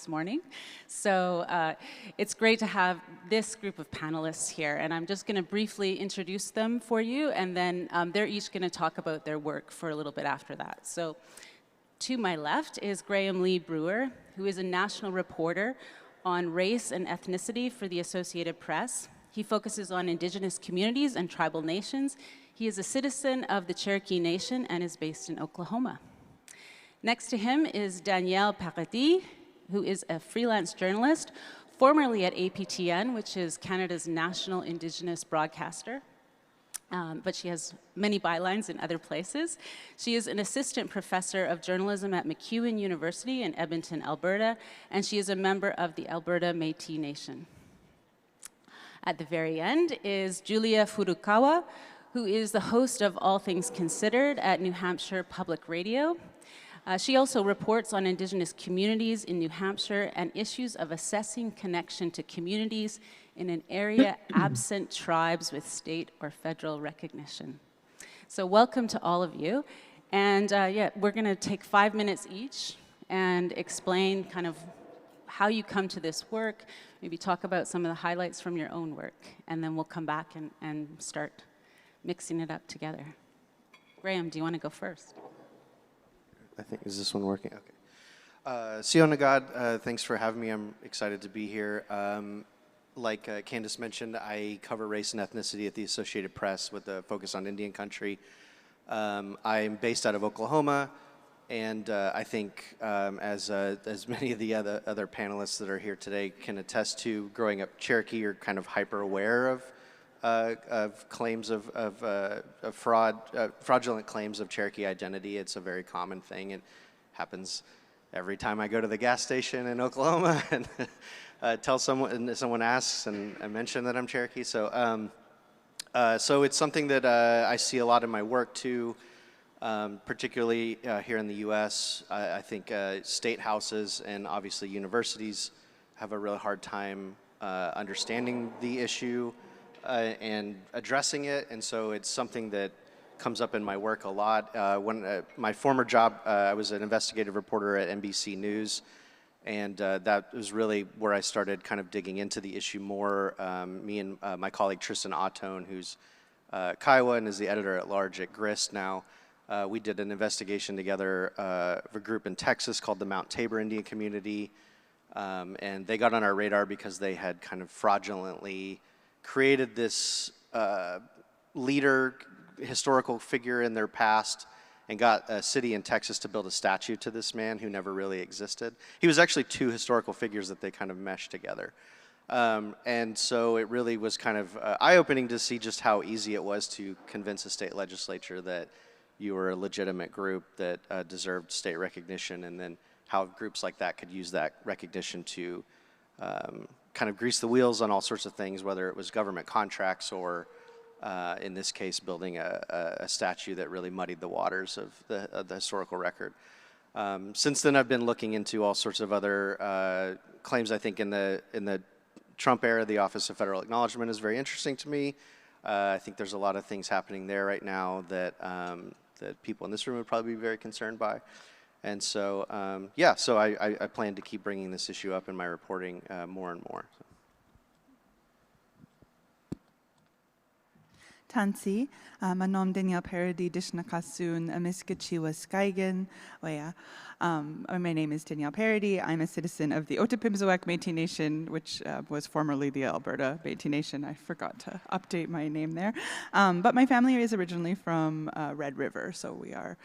this morning. So it's great to have this group of panelists here, and I'm just going to briefly introduce them for you, and then they're each going to talk about their work for a little bit after that. So to my left is Graham Lee Brewer, who is a national reporter on race and ethnicity for the Associated Press. He focuses on Indigenous communities and tribal nations. He is a citizen of the Cherokee Nation and is based in Oklahoma. Next to him is Danielle Paradis, who is a freelance journalist, formerly at APTN, which is Canada's national Indigenous broadcaster. But she has many bylines in other places. She is an assistant professor of journalism at MacEwan University in Edmonton, Alberta, and she is a member of the Alberta Métis Nation. At the very end is Julia Furukawa, who is the host of All Things Considered at New Hampshire Public Radio. She also reports on Indigenous communities in New Hampshire and issues of assessing connection to communities in an area absent tribes with state or federal recognition. So welcome to all of you. And yeah, we're going to take 5 minutes each and explain kind of how you come to this work, maybe talk about some of the highlights from your own work, and then we'll come back and start mixing it up together. Graham, do you want to go first? I think, is this one working? Okay. Siona God, thanks for having me. I'm excited to be here. Like Candace mentioned, I cover race and ethnicity at the Associated Press with a focus on Indian country. I'm based out of Oklahoma, and I think as many of the other panelists that are here today can attest to, growing up Cherokee, you're kind of hyper aware of claims of fraudulent claims of Cherokee identity. It's a very common thing. It happens every time I go to the gas station in Oklahoma and tell someone asks and I mention that I'm Cherokee. So so it's something that I see a lot in my work too, particularly here in the U.S. I think state houses and obviously universities have a really hard time understanding the issue and addressing it, and so it's something that comes up in my work a lot. When my former job, I was an investigative reporter at NBC News, and that was really where I started kind of digging into the issue more. Me and my colleague Tristan Ottone, who's Kiowa and is the editor-at-large at Grist now, we did an investigation together of a group in Texas called the Mount Tabor Indian Community, and they got on our radar because they had kind of fraudulently created this leader, historical figure in their past, and got a city in Texas to build a statue to this man who never really existed. He was actually two historical figures that they kind of meshed together. And so it really was kind of eye-opening to see just how easy it was to convince a state legislature that you were a legitimate group that deserved state recognition, and then how groups like that could use that recognition to kind of grease the wheels on all sorts of things, whether it was government contracts or in this case, building a statue that really muddied the waters of the historical record. Since then, I've been looking into all sorts of other claims. I think in the Trump era, the Office of Federal Acknowledgement is very interesting to me. I think there's a lot of things happening there right now that that people in this room would probably be very concerned by. And so, yeah, so I plan to keep bringing this issue up in my reporting more and more. Tansi, manom Danielle Paradis Dishnakasun, Amiskachiwa Skaigan, Oya. My name is Danielle Paradis. I'm a citizen of the Otipemisiwak Métis Nation, which was formerly the Alberta Métis Nation. I forgot to update my name there. But my family is originally from Red River, so we are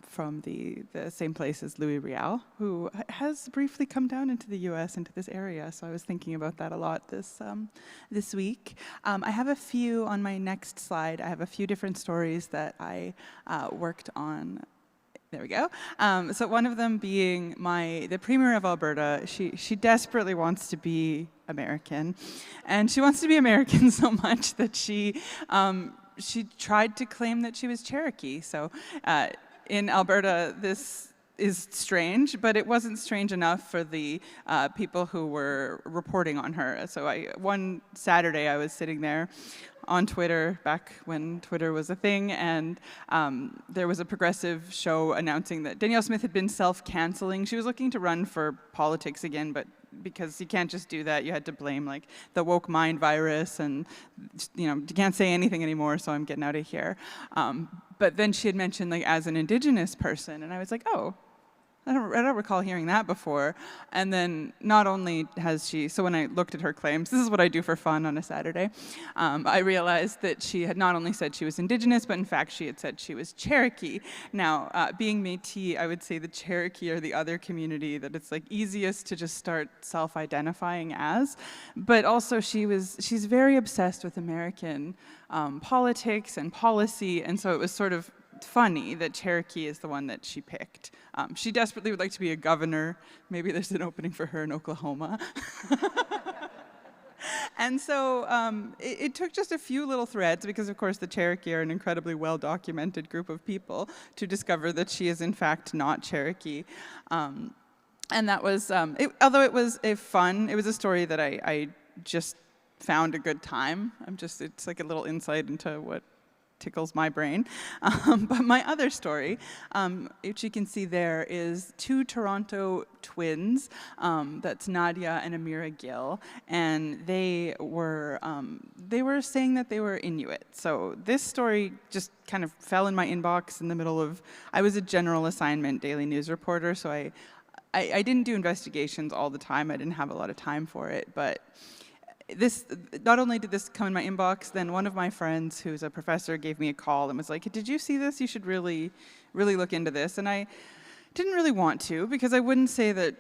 from the same place as Louis Riel, who has briefly come down into the U.S., into this area. So I was thinking about that a lot this week. I have a few on my next slide. I have a few different stories that I worked on. There we go. So one of them being the Premier of Alberta. She desperately wants to be American, and she wants to be American so much that she tried to claim that she was Cherokee. So in Alberta, this is strange, but it wasn't strange enough for the people who were reporting on her. So one Saturday, I was sitting there on Twitter back when Twitter was a thing, and there was a progressive show announcing that Danielle Smith had been self-canceling. She was looking to run for politics again, but because you can't just do that, you had to blame like the woke mind virus, and you can't say anything anymore, so I'm getting out of here. But then she had mentioned like as an Indigenous person, and I was like, oh, I don't recall hearing that before. And then not only has she, so when I looked at her claims, this is what I do for fun on a Saturday, I realized that she had not only said she was Indigenous, but in fact she had said she was Cherokee. Now, being Métis, I would say the Cherokee are the other community that it's like easiest to just start self-identifying as. But also she's very obsessed with American politics and policy, and so it was sort of funny that Cherokee is the one that she picked. She desperately would like to be a governor. Maybe there's an opening for her in Oklahoma. And so it took just a few little threads, because of course the Cherokee are an incredibly well-documented group of people, to discover that she is in fact not Cherokee. And that was, although it was it was a story that I just found a good time. It's like a little insight into what tickles my brain. But my other story, which you can see there, is two Toronto twins. That's Nadia and Amira Gill, and they were saying that they were Inuit. So this story just kind of fell in my inbox in the middle of, I was a general assignment daily news reporter, so I didn't do investigations all the time. I didn't have a lot of time for it, but not only did this come in my inbox, then one of my friends who's a professor gave me a call and was like, did you see this? You should really, really look into this. And I didn't really want to, because I wouldn't say that,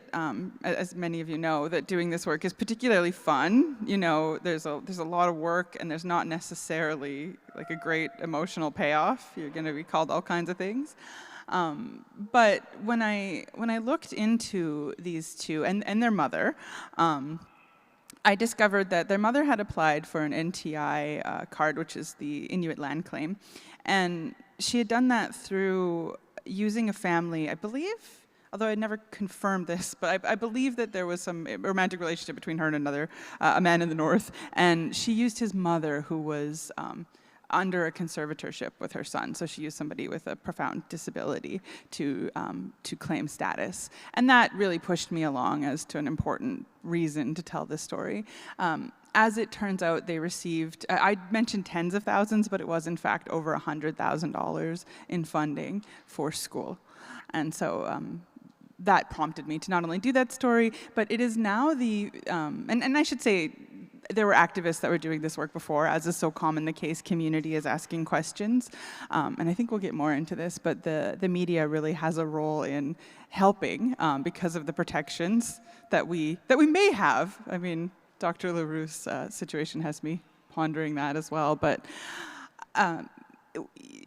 as many of you know, that doing this work is particularly fun. There's a lot of work, and there's not necessarily like a great emotional payoff. You're going to be called all kinds of things. But when I looked into these two and their mother, I discovered that their mother had applied for an NTI card, which is the Inuit land claim, and she had done that through using a family, I believe, although I never confirmed this, but I believe that there was some romantic relationship between her and a man in the north, and she used his mother, who was under a conservatorship with her son. So she used somebody with a profound disability to claim status. And that really pushed me along as to an important reason to tell this story. As it turns out, they received, I mentioned tens of thousands, but it was in fact over $100,000 in funding for school. And so that prompted me to not only do that story, but it is now and I should say, there were activists that were doing this work before. As is so common the case, community is asking questions. And I think we'll get more into this, but the media really has a role in helping because of the protections that we may have. I mean, Dr. LaRue's situation has me pondering that as well. But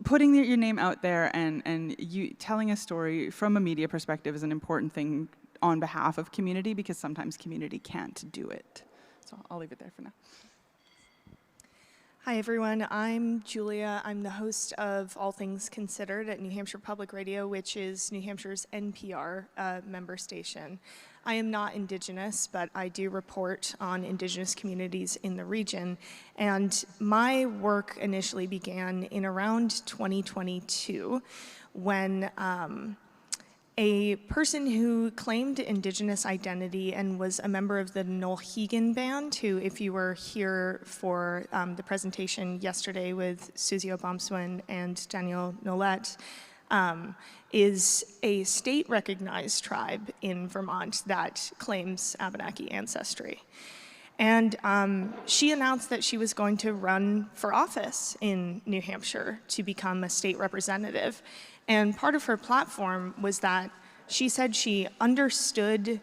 putting your name out there and you telling a story from a media perspective is an important thing on behalf of community, because sometimes community can't do it. So I'll leave it there for now. Hi, everyone. I'm Julia. I'm the host of All Things Considered at New Hampshire Public Radio, which is New Hampshire's NPR member station. I am not Indigenous, but I do report on Indigenous communities in the region. And my work initially began in around 2022 when a person who claimed Indigenous identity and was a member of the Nolhegan Band, who, if you were here for the presentation yesterday with Susie Obamswin and Daniel Nolette, is a state-recognized tribe in Vermont that claims Abenaki ancestry. And she announced that she was going to run for office in New Hampshire to become a state representative. And part of her platform was that she said she understood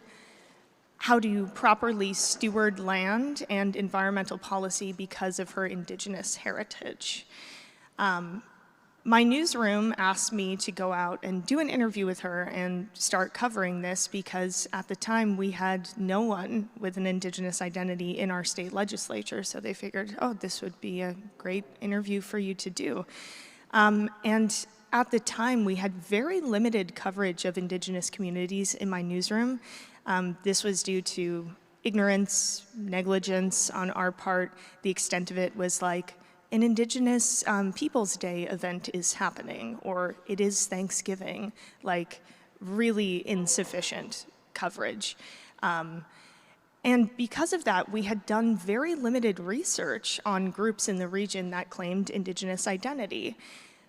how to properly steward land and environmental policy because of her Indigenous heritage. My newsroom asked me to go out and do an interview with her and start covering this, because at the time we had no one with an Indigenous identity in our state legislature, so they figured, oh, this would be a great interview for you to do. And at the time, we had very limited coverage of Indigenous communities in my newsroom. This was due to ignorance, negligence on our part. The extent of it was like, an Indigenous Peoples Day event is happening, or it is Thanksgiving, like really insufficient coverage. And because of that, we had done very limited research on groups in the region that claimed Indigenous identity.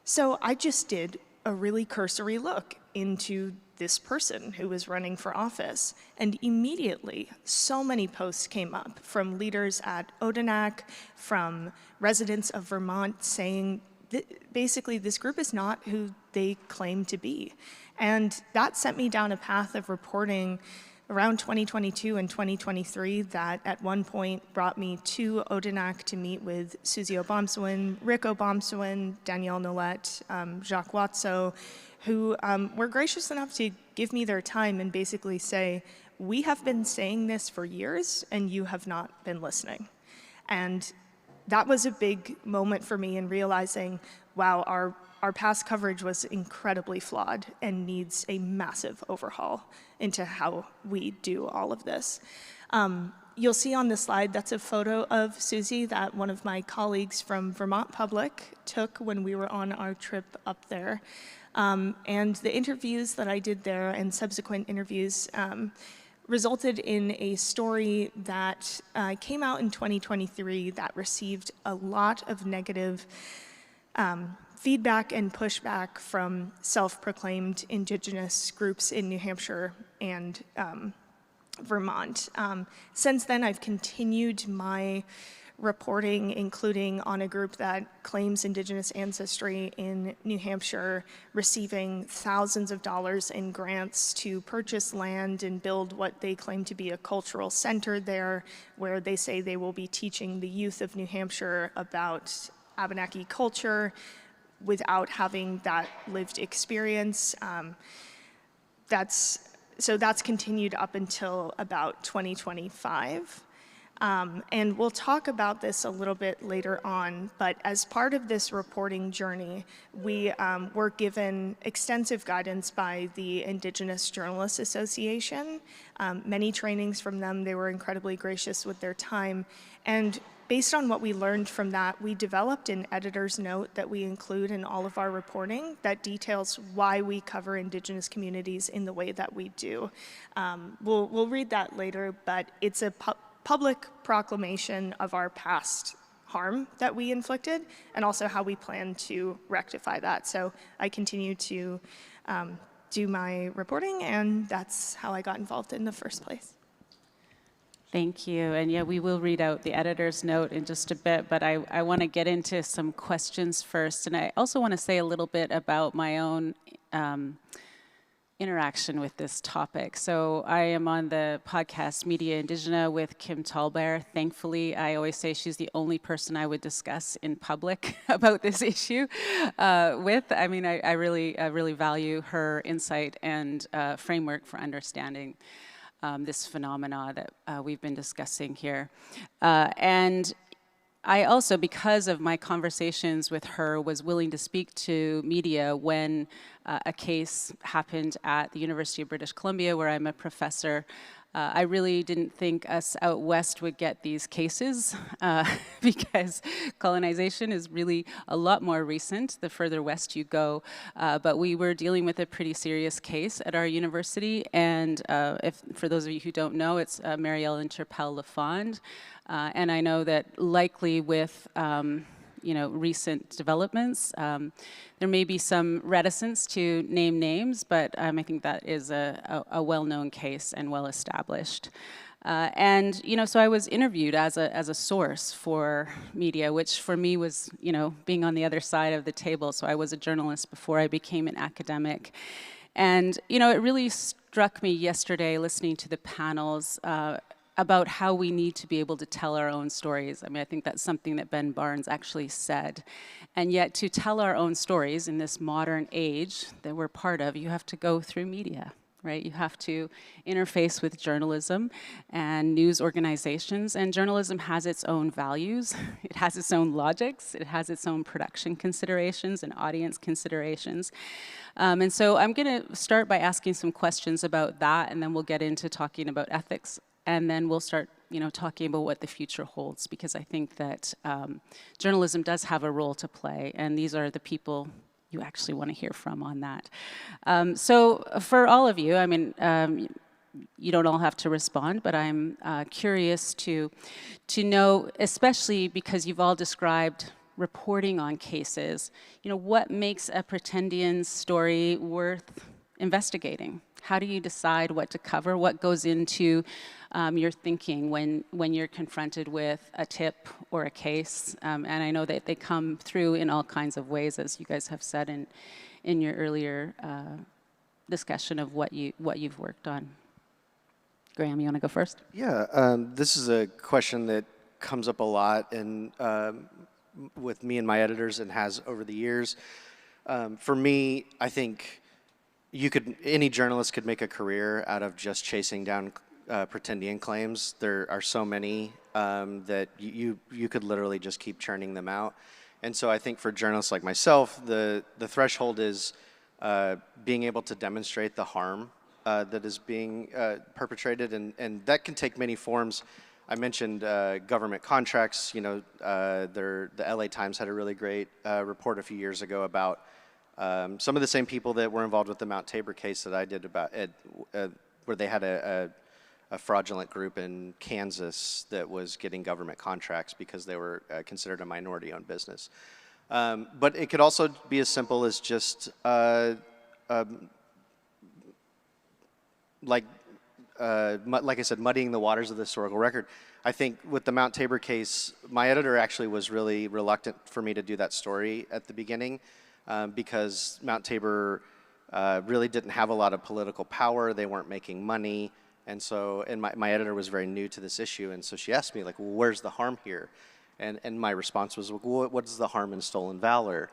So I just did a really cursory look into this person who was running for office. And immediately, so many posts came up from leaders at Odanak, from residents of Vermont saying, basically, this group is not who they claim to be. And that sent me down a path of reporting around 2022 and 2023 that at one point brought me to Odanak to meet with Susie Obomsawin, Rick Obomsawin, Danielle Nolette, Jacques Watso, who were gracious enough to give me their time and basically say, we have been saying this for years and you have not been listening. And that was a big moment for me in realizing, wow, our past coverage was incredibly flawed and needs a massive overhaul into how we do all of this. You'll see on the slide, that's a photo of Susie that one of my colleagues from Vermont Public took when we were on our trip up there. And the interviews that I did there and subsequent interviews resulted in a story that came out in 2023 that received a lot of negative feedback and pushback from self-proclaimed Indigenous groups in New Hampshire and Vermont. Since then, I've continued my reporting, including on a group that claims Indigenous ancestry in New Hampshire, receiving thousands of dollars in grants to purchase land and build what they claim to be a cultural center there, where they say they will be teaching the youth of New Hampshire about Abenaki culture without having that lived experience. That's continued up until about 2025. And we'll talk about this a little bit later on, but as part of this reporting journey, we were given extensive guidance by the Indigenous Journalists Association, many trainings from them. They were incredibly gracious with their time. And based on what we learned from that, we developed an editor's note that we include in all of our reporting that details why we cover Indigenous communities in the way that we do. We'll read that later, but it's a public proclamation of our past harm that we inflicted and also how we plan to rectify that. So I continue to do my reporting, and that's how I got involved in the first place. Thank you. And yeah, we will read out the editor's note in just a bit, but I want to get into some questions first. And I also want to say a little bit about my own interaction with this topic. So I am on the podcast Media Indigena with Kim Tallbear. Thankfully, I always say she's the only person I would discuss in public about this issue with. I mean, I really value her insight and framework for understanding this phenomena that we've been discussing here. And I also, because of my conversations with her, was willing to speak to media when a case happened at the University of British Columbia, where I'm a professor. I really didn't think us out west would get these cases because colonization is really a lot more recent the further west you go. But we were dealing with a pretty serious case at our university. And for those of you who don't know, it's Mary Ellen Turpel-Lafond. And I know that likely with recent developments, there may be some reticence to name names, but I think that is a well-known case and well-established. And so I was interviewed as a source for media, which for me was being on the other side of the table. So I was a journalist before I became an academic. And it really struck me yesterday listening to the panels about how we need to be able to tell our own stories. I mean, I think that's something that Ben Barnes actually said. And yet to tell our own stories in this modern age that we're part of, you have to go through media, right? You have to interface with journalism and news organizations. And journalism has its own values. It has its own logics. It has its own production considerations and audience considerations. And so I'm going to start by asking some questions about that, and then we'll get into talking about ethics and then we'll start talking about what the future holds, because I think that journalism does have a role to play, and these are the people you actually want to hear from on that. So for all of you, I mean, you don't all have to respond, but I'm curious to know, especially because you've all described reporting on cases, what makes a Pretendian story worth investigating? How do you decide what to cover? What goes into your thinking when you're confronted with a tip or a case? And I know that they come through in all kinds of ways, as you guys have said in your earlier discussion of what you've worked on. Graham, you want to go first? Yeah, this is a question that comes up a lot with me and my editors, and has over the years. For me, I think any journalist could make a career out of just chasing down Pretendian claims. There are so many that you could literally just keep churning them out. And so I think for journalists like myself, the threshold is being able to demonstrate the harm that is being perpetrated, and that can take many forms. I mentioned government contracts. The LA Times had a really great report a few years ago about some of the same people that were involved with the Mount Tabor case that I did about where they had a fraudulent group in Kansas that was getting government contracts because they were considered a minority-owned business. But it could also be as simple as just like I said, muddying the waters of the historical record. I think with the Mount Tabor case, my editor actually was really reluctant for me to do that story at the beginning because Mount Tabor really didn't have a lot of political power. They weren't making money. And my editor was very new to this issue. And so she asked me, like, well, where's the harm here? And my response was, well, what's the harm in stolen valor?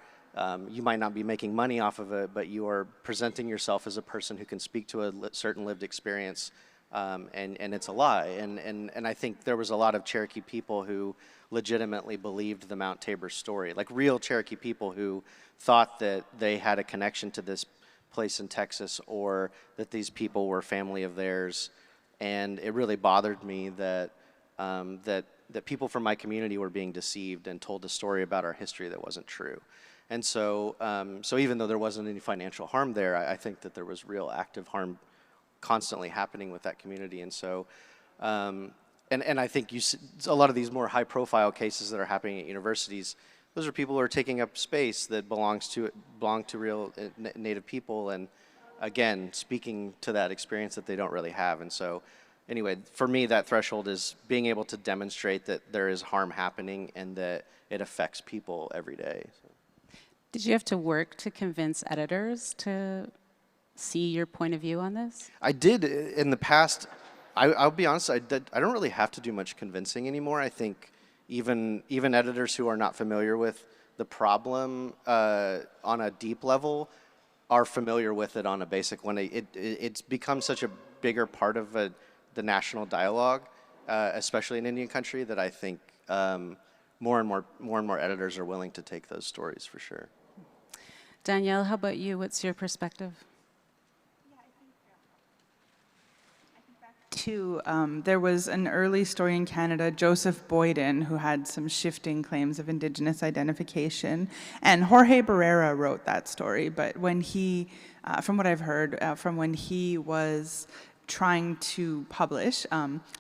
You might not be making money off of it, but you are presenting yourself as a person who can speak to a certain lived experience, and it's a lie. And I think there was a lot of Cherokee people who legitimately believed the Mount Tabor story, like real Cherokee people who thought that they had a connection to this place in Texas, or that these people were family of theirs. And it really bothered me that that people from my community were being deceived and told a story about our history that wasn't true. And so, so even though there wasn't any financial harm there, I think that there was real active harm constantly happening with that community. And so, and I think a lot of these more high-profile cases that are happening at universities, those are people who are taking up space that belong to real Native people, and again, speaking to that experience that they don't really have. And so, anyway, for me, that threshold is being able to demonstrate that there is harm happening and that it affects people every day. So. Did you have to work to convince editors to see your point of view on this? I did in the past. I'll be honest, I don't really have to do much convincing anymore. I think even editors who are not familiar with the problem on a deep level are familiar with it on a basic one. It's become such a bigger part of the national dialogue, especially in Indian country, that I think more and more editors are willing to take those stories for sure. Danielle, how about you? What's your perspective? There was an early story in Canada, Joseph Boyden, who had some shifting claims of Indigenous identification, and Jorge Barrera wrote that story. But when he, from what I've heard, from when he was trying to publish,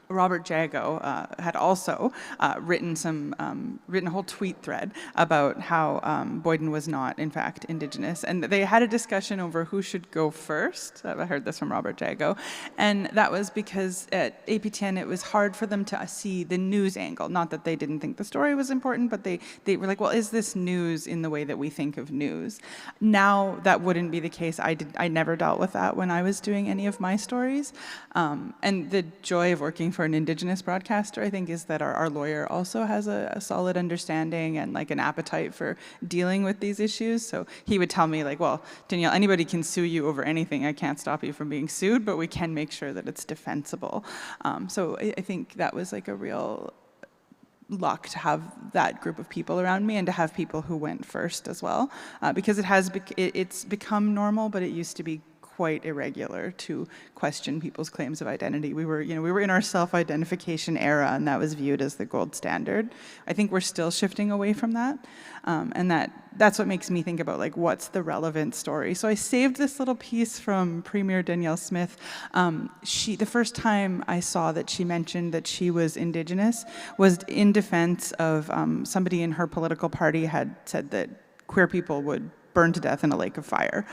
Robert Jago had also written a whole tweet thread about how Boyden was not, in fact, Indigenous. And they had a discussion over who should go first. I heard this from Robert Jago. And that was because at APTN, it was hard for them to see the news angle. Not that they didn't think the story was important, but they were like, well, is this news in the way that we think of news? Now, that wouldn't be the case. I never dealt with that when I was doing any of my stories. And the joy of working for an Indigenous broadcaster, I think, is that our lawyer also has a solid understanding and like an appetite for dealing with these issues. So he would tell me, like, well, Danielle, anybody can sue you over anything. I can't stop you from being sued, but we can make sure that it's defensible. So I think that was like a real luck to have that group of people around me and to have people who went first as well, because it's become normal, but it used to be quite irregular to question people's claims of identity. We were in our self-identification era, and that was viewed as the gold standard. I think we're still shifting away from that, and that's what makes me think about like what's the relevant story. So I saved this little piece from Premier Danielle Smith. The first time I saw that she mentioned that she was Indigenous was in defense of somebody in her political party had said that queer people would burn to death in a lake of fire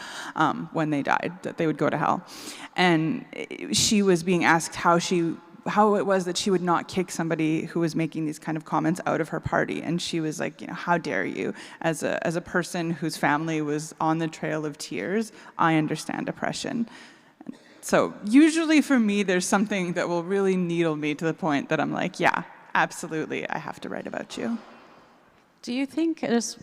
when they died, that they would go to hell. And she was being asked how it was that she would not kick somebody who was making these kind of comments out of her party. And she was like, how dare you? As a person whose family was on the trail of tears, I understand oppression. So usually for me, there's something that will really needle me to the point that I'm like, yeah, absolutely, I have to write about you. Do you think, just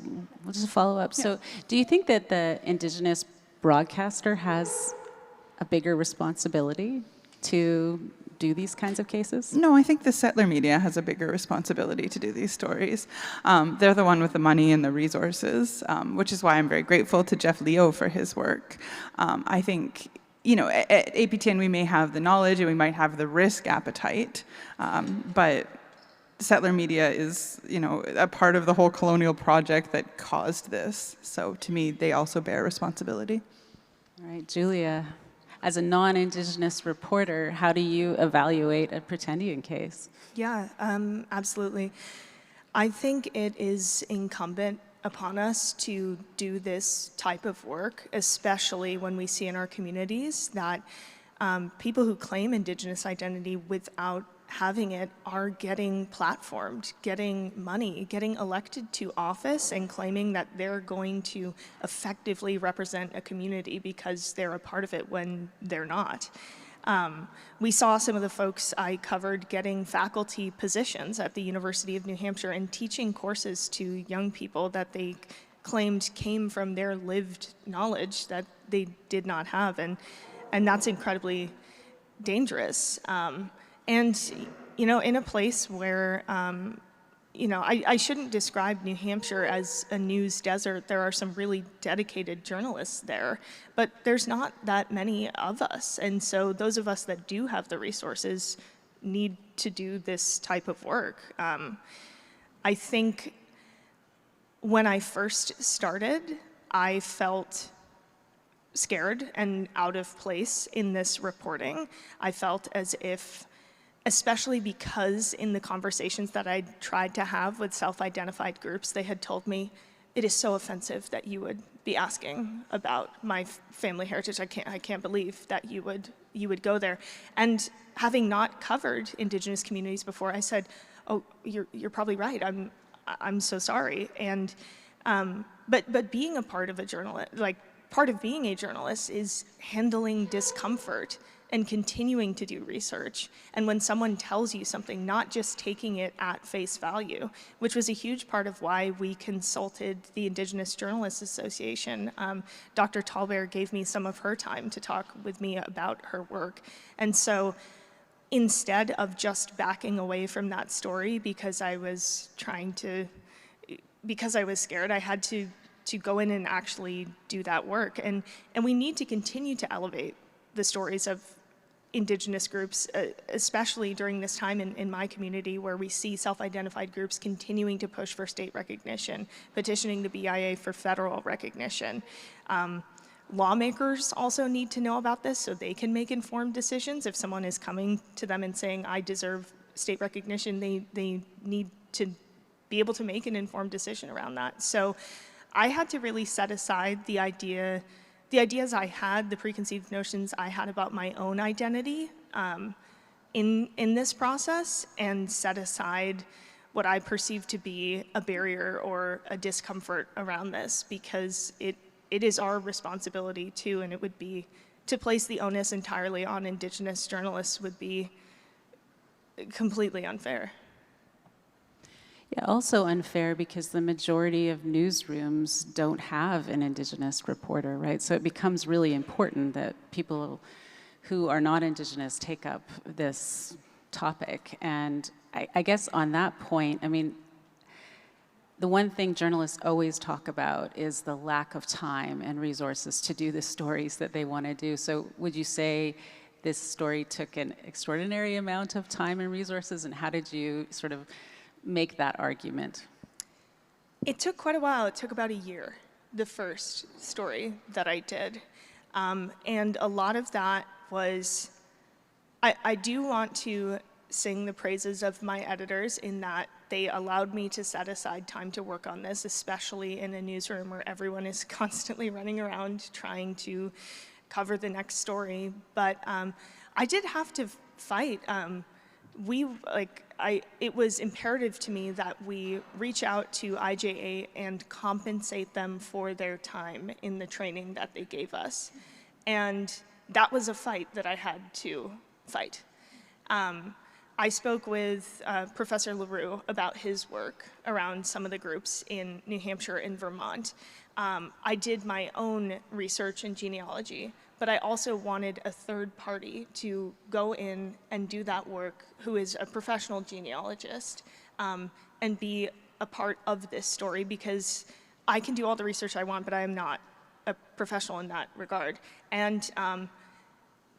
a follow up, so do you think that the Indigenous broadcaster has a bigger responsibility to do these kinds of cases? No, I think the settler media has a bigger responsibility to do these stories. They're the one with the money and the resources, which is why I'm very grateful to Jeff Leo for his work. I think, at APTN we may have the knowledge and we might have the risk appetite, but settler media is, a part of the whole colonial project that caused this. So to me, they also bear responsibility. All right, Julia, as a non-Indigenous reporter, how do you evaluate a Pretendian case? Yeah, absolutely. I think it is incumbent upon us to do this type of work, especially when we see in our communities that people who claim Indigenous identity without having it are getting platformed, getting money, getting elected to office and claiming that they're going to effectively represent a community because they're a part of it when they're not. We saw some of the folks I covered getting faculty positions at the University of New Hampshire and teaching courses to young people that they claimed came from their lived knowledge that they did not have, and that's incredibly dangerous. And, in a place where, I shouldn't describe New Hampshire as a news desert. There are some really dedicated journalists there, but there's not that many of us. And so those of us that do have the resources need to do this type of work. I think when I first started, I felt scared and out of place in this reporting. I felt as if, especially because in the conversations that I tried to have with self-identified groups, they had told me, it is so offensive that you would be asking about my family heritage. I can't believe that you would go there. And having not covered Indigenous communities before, I said, oh, you're probably right. I'm so sorry. And but being a part of a journalist, part of being a journalist is handling discomfort and continuing to do research. And when someone tells you something, not just taking it at face value, which was a huge part of why we consulted the Indigenous Journalists Association. Dr. Tallbear gave me some of her time to talk with me about her work. And so instead of just backing away from that story because I was scared, I had to go in and actually do that work. And we need to continue to elevate the stories of Indigenous groups, especially during this time in my community where we see self-identified groups continuing to push for state recognition, petitioning the BIA for federal recognition. Lawmakers also need to know about this so they can make informed decisions. If someone is coming to them and saying, I deserve state recognition, they need to be able to make an informed decision around that. So I had to really set aside the ideas I had, the preconceived notions I had about my own identity in this process, and set aside what I perceive to be a barrier or a discomfort around this, because it is our responsibility too, and it would be, to place the onus entirely on Indigenous journalists would be completely unfair. Yeah, also unfair because the majority of newsrooms don't have an Indigenous reporter, right? So it becomes really important that people who are not Indigenous take up this topic. And I guess on that point, I mean, the one thing journalists always talk about is the lack of time and resources to do the stories that they want to do. So would you say this story took an extraordinary amount of time and resources, and how did you sort of make that argument? It took quite a while. It took about a year, the first story that I did. And a lot of that was, I do want to sing the praises of my editors in that they allowed me to set aside time to work on this, especially in a newsroom where everyone is constantly running around trying to cover the next story. But I did have to fight. It was imperative to me that we reach out to IJA and compensate them for their time in the training that they gave us. And that was a fight that I had to fight. I spoke with Professor LaRue about his work around some of the groups in New Hampshire and Vermont. I did my own research in genealogy, but I also wanted a third party to go in and do that work who is a professional genealogist and be a part of this story, because I can do all the research I want, but I am not a professional in that regard. And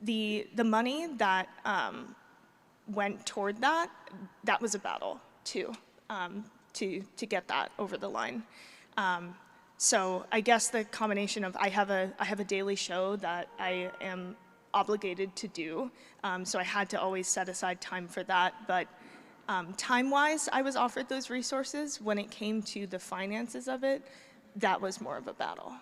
the money that went toward that, that was a battle too, to get that over the line. So I guess the combination of I have a daily show that I am obligated to do, so I had to always set aside time for that. But time-wise, I was offered those resources. When it came to the finances of it, that was more of a battle.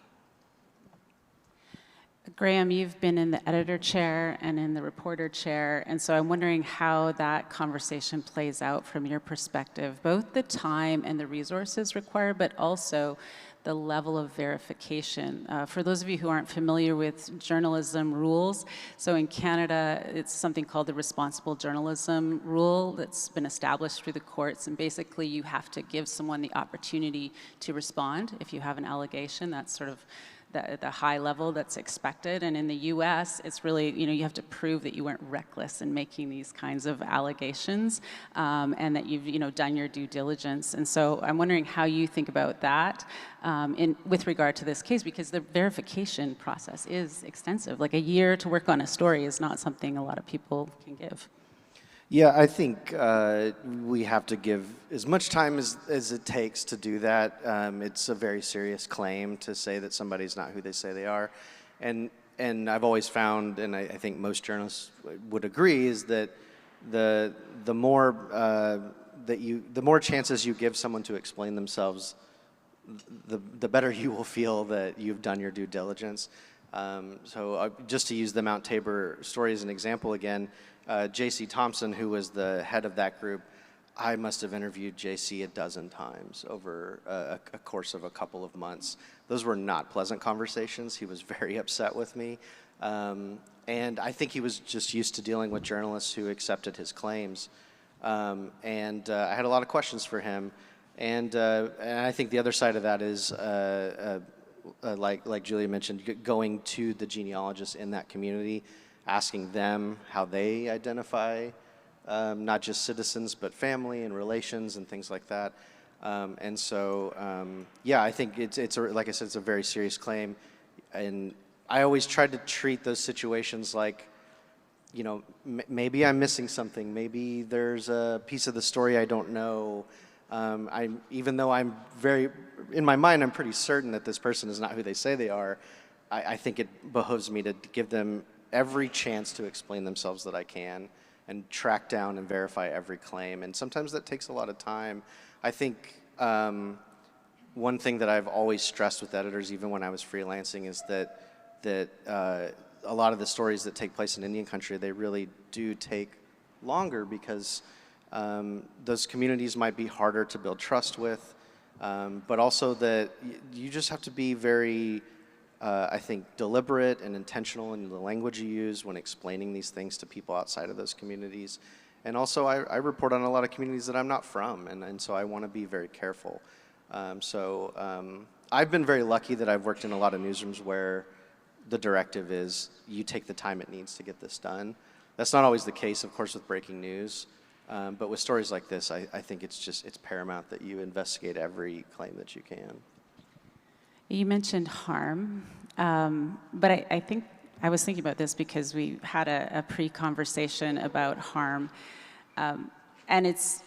Graham, you've been in the editor chair and in the reporter chair, and so I'm wondering how that conversation plays out from your perspective, both the time and the resources required, but also the level of verification. For those of you who aren't familiar with journalism rules, so in Canada, it's something called the responsible journalism rule that's been established through the courts, and basically you have to give someone the opportunity to respond if you have an allegation. That's sort of the high level that's expected. And in the US, it's really, you have to prove that you weren't reckless in making these kinds of allegations, and that you've, done your due diligence. And so I'm wondering how you think about that with regard to this case, because the verification process is extensive. Like a year to work on a story is not something a lot of people can give. Yeah, I think we have to give as much time as it takes to do that. It's a very serious claim to say that somebody's not who they say they are. And I've always found, and I think most journalists would agree, is that the more chances you give someone to explain themselves, the better you will feel that you've done your due diligence. So just to use the Mount Tabor story as an example again, J.C. Thompson, who was the head of that group, I must have interviewed J.C. a dozen times over a course of a couple of months. Those were not pleasant conversations. He was very upset with me. And I think he was just used to dealing with journalists who accepted his claims. I had a lot of questions for him. And I think the other side of that is, like Julia mentioned, going to the genealogists in that community, asking them how they identify not just citizens, but family and relations and things like that. Yeah, I think like I said, it's a very serious claim. And I always tried to treat those situations like, maybe I'm missing something. Maybe there's a piece of the story I don't know. Even though I'm in my mind, I'm pretty certain that this person is not who they say they are, I think it behooves me to give them every chance to explain themselves that I can and track down and verify every claim. And sometimes that takes a lot of time. I think one thing that I've always stressed with editors, even when I was freelancing, is that a lot of the stories that take place in Indian country, they really do take longer because those communities might be harder to build trust with, but also that you just have to be very, I think, deliberate and intentional in the language you use when explaining these things to people outside of those communities. And also, I report on a lot of communities that I'm not from, and so I want to be very careful. I've been very lucky that I've worked in a lot of newsrooms where the directive is you take the time it needs to get this done. That's not always the case, of course, with breaking news. But with stories like this, I think it's paramount that you investigate every claim that you can. You mentioned harm, but I think I was thinking about this because we had a pre-conversation about harm, and it's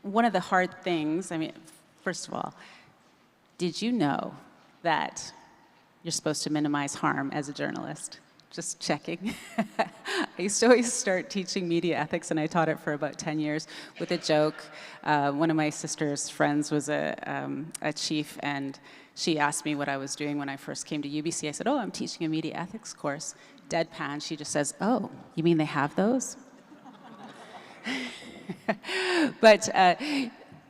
one of the hard things. I mean, first of all, did you know that you're supposed to minimize harm as a journalist? Just checking. I used to always start teaching media ethics, and I taught it for about 10 years with a joke. One of my sister's friends was a chief, and she asked me what I was doing when I first came to UBC. I said, oh, I'm teaching a media ethics course. Deadpan, she just says, oh, you mean they have those? But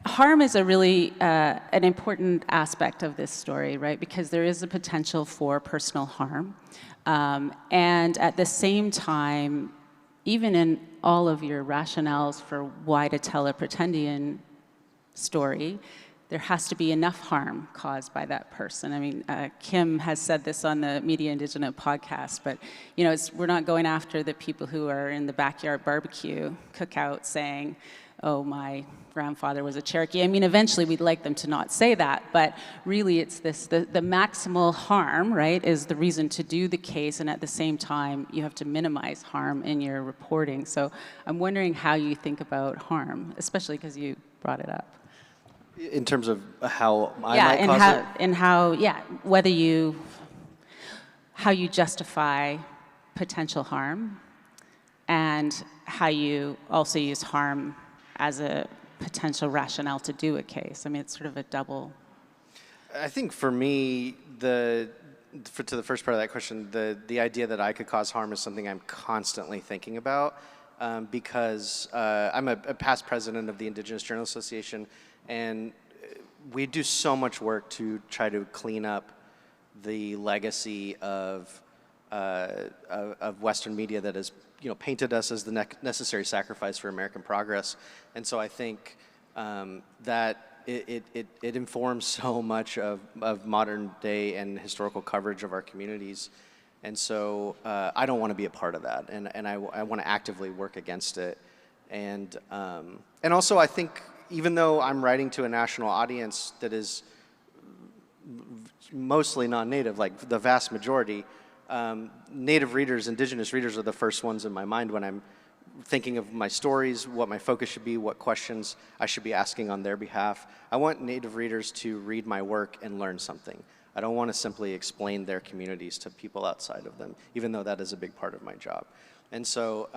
harm is a really an important aspect of this story, right? Because there is a potential for personal harm. And at the same time, even in all of your rationales for why to tell a Pretendian story, there has to be enough harm caused by that person. I mean, Kim has said this on the Media Indigena podcast, but you know, we're not going after the people who are in the backyard barbecue cookout saying, oh, my grandfather was a Cherokee. I mean, eventually we'd like them to not say that, but really it's this, the maximal harm, right, is the reason to do the case, and at the same time, you have to minimize harm in your reporting. So I'm wondering how you think about harm, especially because you brought it up. In terms of how I might cause it? And how, how you justify potential harm, and how you also use harm as a potential rationale to do a case. I mean, it's sort of a double. I think for me, to the first part of that question, the idea that I could cause harm is something I'm constantly thinking about, because I'm a past president of the Indigenous Journalists Association, and we do so much work to try to clean up the legacy of Western media that has, you know, painted us as the necessary sacrifice for American progress. And so I think that it informs so much of modern day and historical coverage of our communities. And so I don't want to be a part of that, and I want to actively work against it. And also I think, even though I'm writing to a national audience that is mostly non-native, like the vast majority, Native readers, Indigenous readers are the first ones in my mind when I'm thinking of my stories, what my focus should be, what questions I should be asking on their behalf. I want Native readers to read my work and learn something. I don't want to simply explain their communities to people outside of them, even though that is a big part of my job. And so,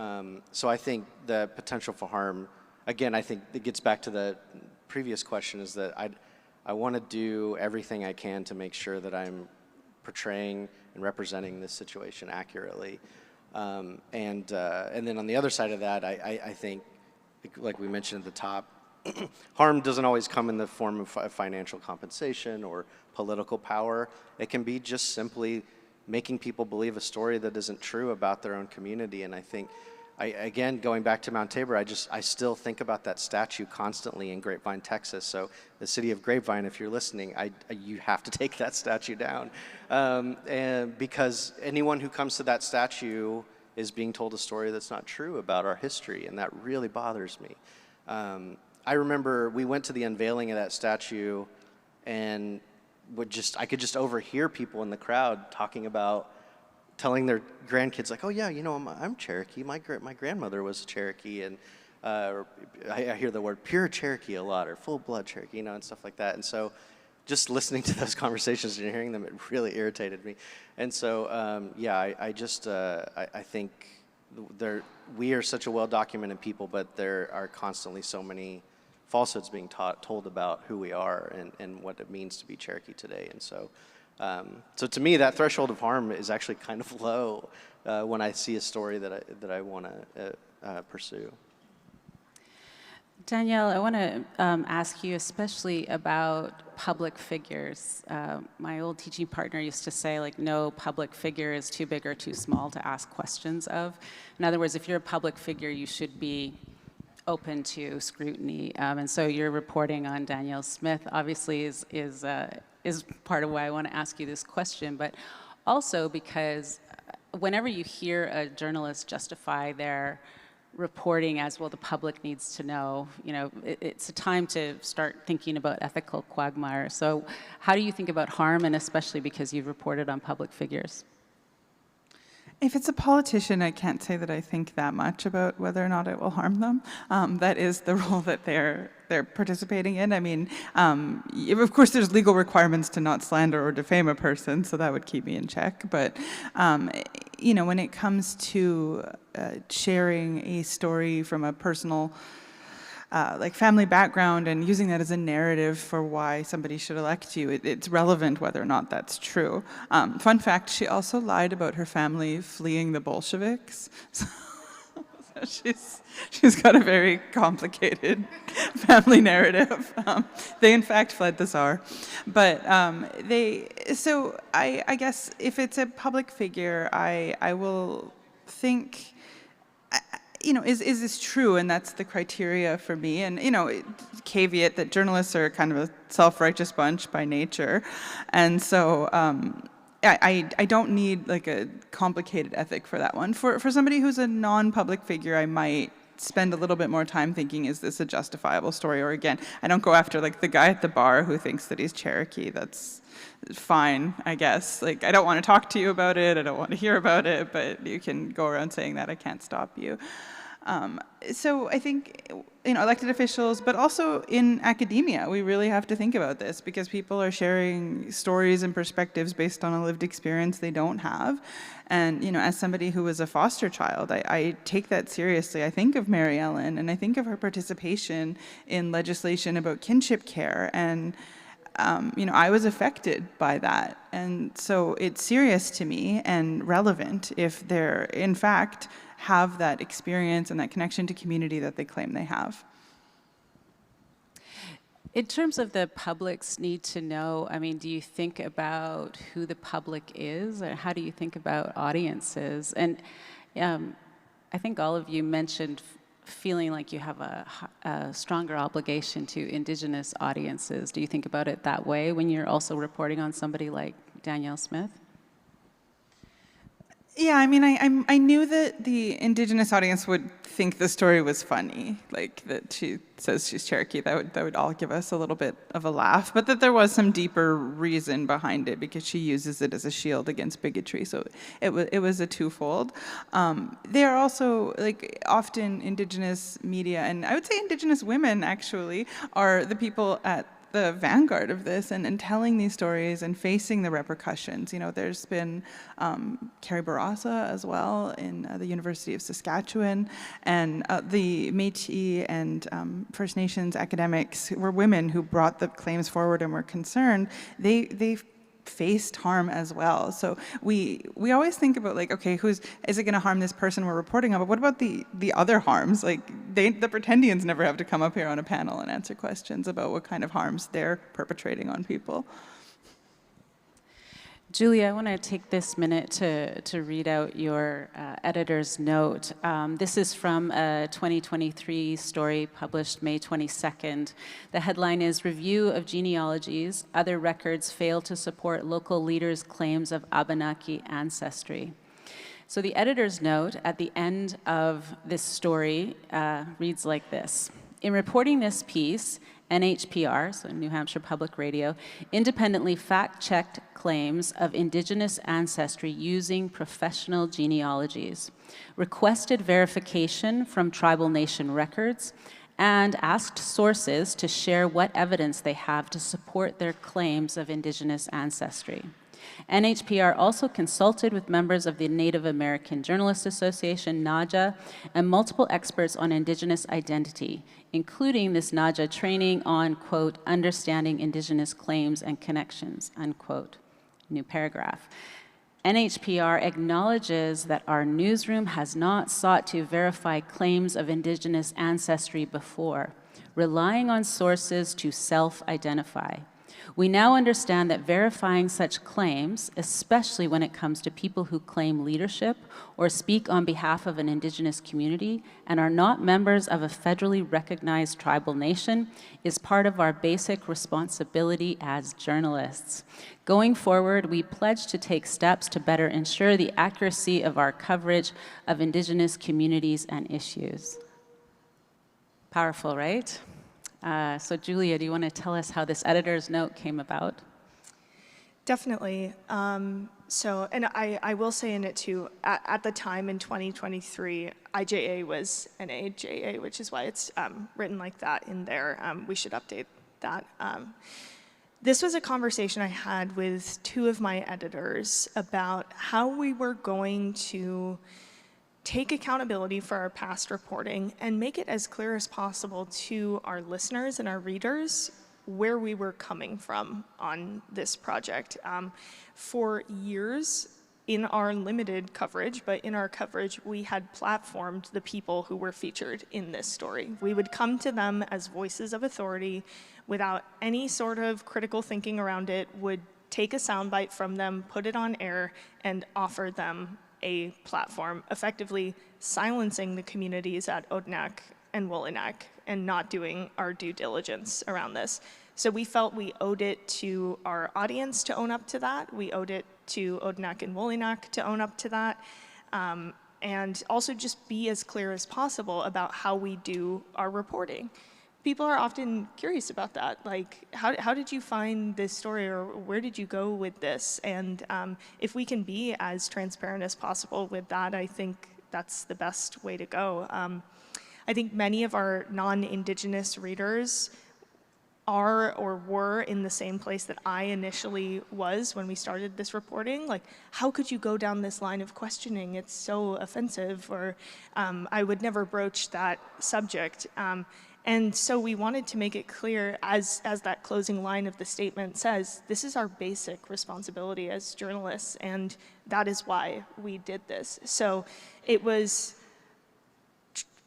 so I think the potential for harm, again, I think it gets back to the previous question, is that I want to do everything I can to make sure that I'm portraying and representing this situation accurately. And then on the other side of that, I think, like we mentioned at the top, harm doesn't always come in the form of financial compensation or political power. It can be just simply making people believe a story that isn't true about their own community. And I think, again, going back to Mount Tabor, I still think about that statue constantly in Grapevine, Texas. So the city of Grapevine, if you're listening, you have to take that statue down. And because anyone who comes to that statue is being told a story that's not true about our history, and that really bothers me. I remember we went to the unveiling of that statue, and I could just overhear people in the crowd talking about, telling their grandkids, like, oh yeah, you know, I'm Cherokee. My grandmother was a Cherokee, and I hear the word pure Cherokee a lot, or full blood Cherokee, you know, and stuff like that. And so, just listening to those conversations and hearing them, it really irritated me. And so, yeah, I think we are such a well-documented people, but there are constantly so many falsehoods being told about who we are and what it means to be Cherokee today. And so, so to me, that threshold of harm is actually kind of low when I see a story that I want to pursue. Danielle, I want to ask you especially about public figures. My old teaching partner used to say, like, no public figure is too big or too small to ask questions of. In other words, if you're a public figure, you should be open to scrutiny. And so your reporting on Danielle Smith obviously is part of why I want to ask you this question, but also because whenever you hear a journalist justify their reporting as, well, the public needs to know. You know, it's a time to start thinking about ethical quagmire. So how do you think about harm, and especially because you've reported on public figures? If it's a politician, I can't say that I think that much about whether or not it will harm them. That is the role that they're participating in. I mean, of course, there's legal requirements to not slander or defame a person, so that would keep me in check. But you know, when it comes to sharing a story from a personal like family background and using that as a narrative for why somebody should elect you, it's relevant whether or not that's true. Fun fact, she also lied about her family fleeing the Bolsheviks. So she's got a very complicated family narrative. They in fact fled the Tsar. But so I guess if it's a public figure, I will think, you know, is this true? And that's the criteria for me. And, you know, caveat that journalists are kind of a self-righteous bunch by nature. And so I don't need like a complicated ethic for that one. For somebody who's a non-public figure, I might spend a little bit more time thinking, is this a justifiable story? Or again, I don't go after like the guy at the bar who thinks that he's Cherokee. That's fine, I guess. Like, I don't want to talk to you about it. I don't want to hear about it, but you can go around saying that. I can't stop you. So I think, you know, elected officials, but also in academia, we really have to think about this, because people are sharing stories and perspectives based on a lived experience they don't have. And, you know, as somebody who was a foster child, I take that seriously. I think of Mary Ellen, and I think of her participation in legislation about kinship care, and you know, I was affected by that. And so it's serious to me and relevant if they're, in fact, have that experience and that connection to community that they claim they have. In terms of the public's need to know, I mean, do you think about who the public is, or how do you think about audiences? And I think all of you mentioned feeling like you have a stronger obligation to Indigenous audiences. Do you think about it that way when you're also reporting on somebody like Danielle Smith? Yeah, I mean, I knew that the Indigenous audience would think the story was funny, like that she says she's Cherokee. That would all give us a little bit of a laugh, but that there was some deeper reason behind it, because she uses it as a shield against bigotry. So it was a twofold. They are also, like, often Indigenous media, and I would say Indigenous women actually are the people at the vanguard of this, and telling these stories and facing the repercussions. You know, there's been Carrie Barasa as well in the University of Saskatchewan, and the Métis and First Nations academics were women who brought the claims forward and were concerned. They faced harm as well. So we always think about, like, okay, is it going to harm this person we're reporting on? But what about the other harms? Like, the pretendians never have to come up here on a panel and answer questions about what kind of harms they're perpetrating on people. Julia, I want to take this minute to read out your editor's note. This is from a 2023 story published May 22nd. The headline is, "Review of Genealogies, Other Records Fail to Support Local Leaders' Claims of Abenaki Ancestry." So the editor's note at the end of this story reads like this. In reporting this piece, NHPR, so New Hampshire Public Radio, independently fact-checked claims of Indigenous ancestry using professional genealogies, requested verification from tribal nation records, and asked sources to share what evidence they have to support their claims of Indigenous ancestry. NHPR also consulted with members of the Native American Journalists Association, NAJA, and multiple experts on Indigenous identity, including this NAJA training on, quote, understanding Indigenous claims and connections, unquote. New paragraph. NHPR acknowledges that our newsroom has not sought to verify claims of Indigenous ancestry before, relying on sources to self-identify. We now understand that verifying such claims, especially when it comes to people who claim leadership or speak on behalf of an Indigenous community and are not members of a federally recognized tribal nation, is part of our basic responsibility as journalists. Going forward, we pledge to take steps to better ensure the accuracy of our coverage of Indigenous communities and issues. Powerful, right? So Julia, do you want to tell us how this editor's note came about? Definitely. And I will say in it too, at the time in 2023, IJA was NAJA, which is why it's written like that in there. We should update that. This was a conversation I had with two of my editors about how we were going to take accountability for our past reporting and make it as clear as possible to our listeners and our readers where we were coming from on this project. For years, in our limited coverage, but in our coverage, we had platformed the people who were featured in this story. We would come to them as voices of authority without any sort of critical thinking around it, would take a soundbite from them, put it on air, and offer them a platform, effectively silencing the communities at Odanak and Wolinak and not doing our due diligence around this. So we felt we owed it to our audience to own up to that. We owed it to Odanak and Wolinak to own up to that. And also just be as clear as possible about how we do our reporting. People are often curious about that. Like, how did you find this story, or where did you go with this? And if we can be as transparent as possible with that, I think that's the best way to go. I think many of our non-Indigenous readers are or were in the same place that I initially was when we started this reporting. Like, how could you go down this line of questioning? It's so offensive, or I would never broach that subject. And so we wanted to make it clear, as that closing line of the statement says, this is our basic responsibility as journalists, and that is why we did this. So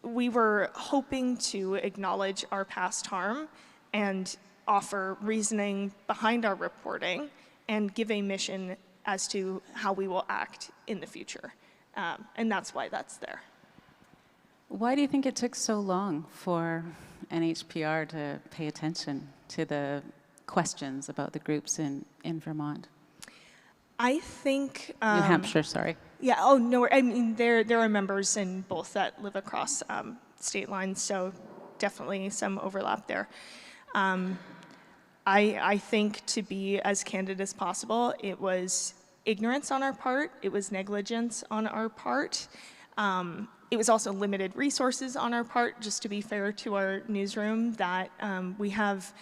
we were hoping to acknowledge our past harm and offer reasoning behind our reporting and give a mission as to how we will act in the future. And that's why that's there. Why do you think it took so long for NHPR to pay attention to the questions about the groups in Vermont? I think... New Hampshire, sorry. Yeah, oh, no, I mean, there are members in both that live across state lines, so definitely some overlap there. I think, to be as candid as possible, it was ignorance on our part, it was negligence on our part. It was also limited resources on our part, just to be fair to our newsroom, that we have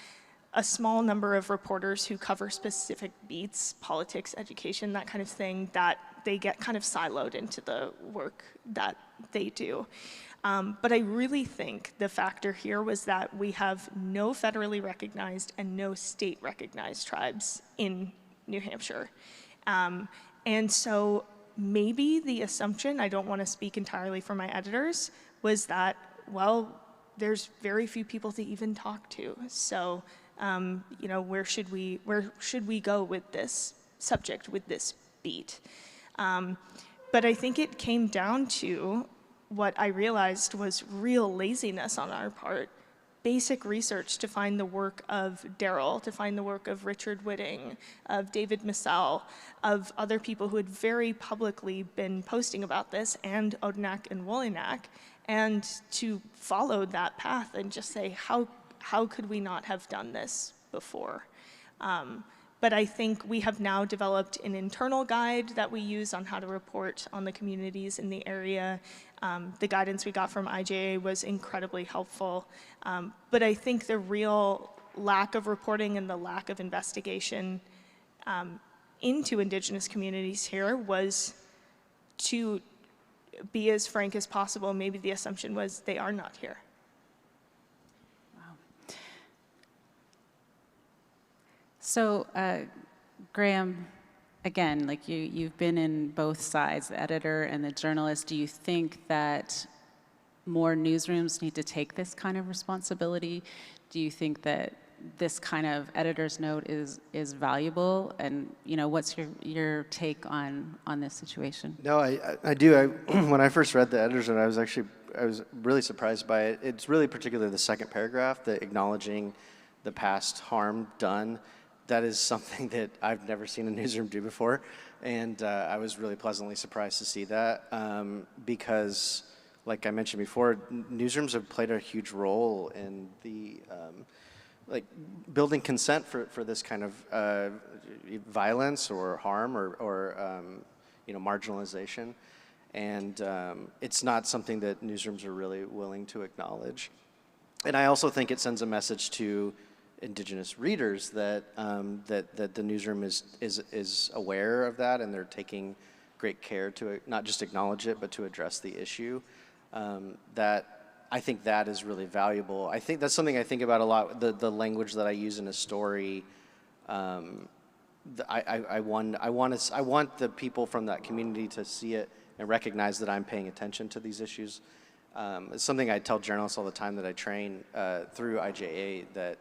a small number of reporters who cover specific beats, politics, education, that kind of thing, that they get kind of siloed into the work that they do. But I really think the factor here was that we have no federally recognized and no state recognized tribes in New Hampshire. And so maybe the assumption, I don't want to speak entirely for my editors, was that, well, there's very few people to even talk to. So, you know, where should we go with this subject, with this beat? But I think it came down to what I realized was real laziness on our part. Basic research to find the work of Daryl, to find the work of Richard Whitting, of David Massell, of other people who had very publicly been posting about this, and Odanak and Wolinak, and to follow that path and just say, how could we not have done this before? But I think we have now developed an internal guide that we use on how to report on the communities in the area. The guidance we got from IJA was incredibly helpful. But I think the real lack of reporting and the lack of investigation into Indigenous communities here was to be as frank as possible. Maybe the assumption was they are not here. So, Graham, again, like you've been in both sides, the editor and the journalist. Do you think that more newsrooms need to take this kind of responsibility? Do you think that this kind of editor's note is valuable? And what's your take on this situation? No, I do. When I first read the editor's note, I was really surprised by it. It's really particularly the second paragraph, the acknowledging the past harm done. That is something that I've never seen a newsroom do before, and I was really pleasantly surprised to see that because, like I mentioned before, newsrooms have played a huge role in the like building consent for this kind of violence or harm or marginalization, and it's not something that newsrooms are really willing to acknowledge. And I also think it sends a message to Indigenous readers that that the newsroom is aware of that, and they're taking great care to not just acknowledge it, but to address the issue. That I think that is really valuable. I think that's something I think about a lot. The language that I use in a story. I want the people from that community to see it and recognize that I'm paying attention to these issues. It's something I tell journalists all the time that I train through IJA, that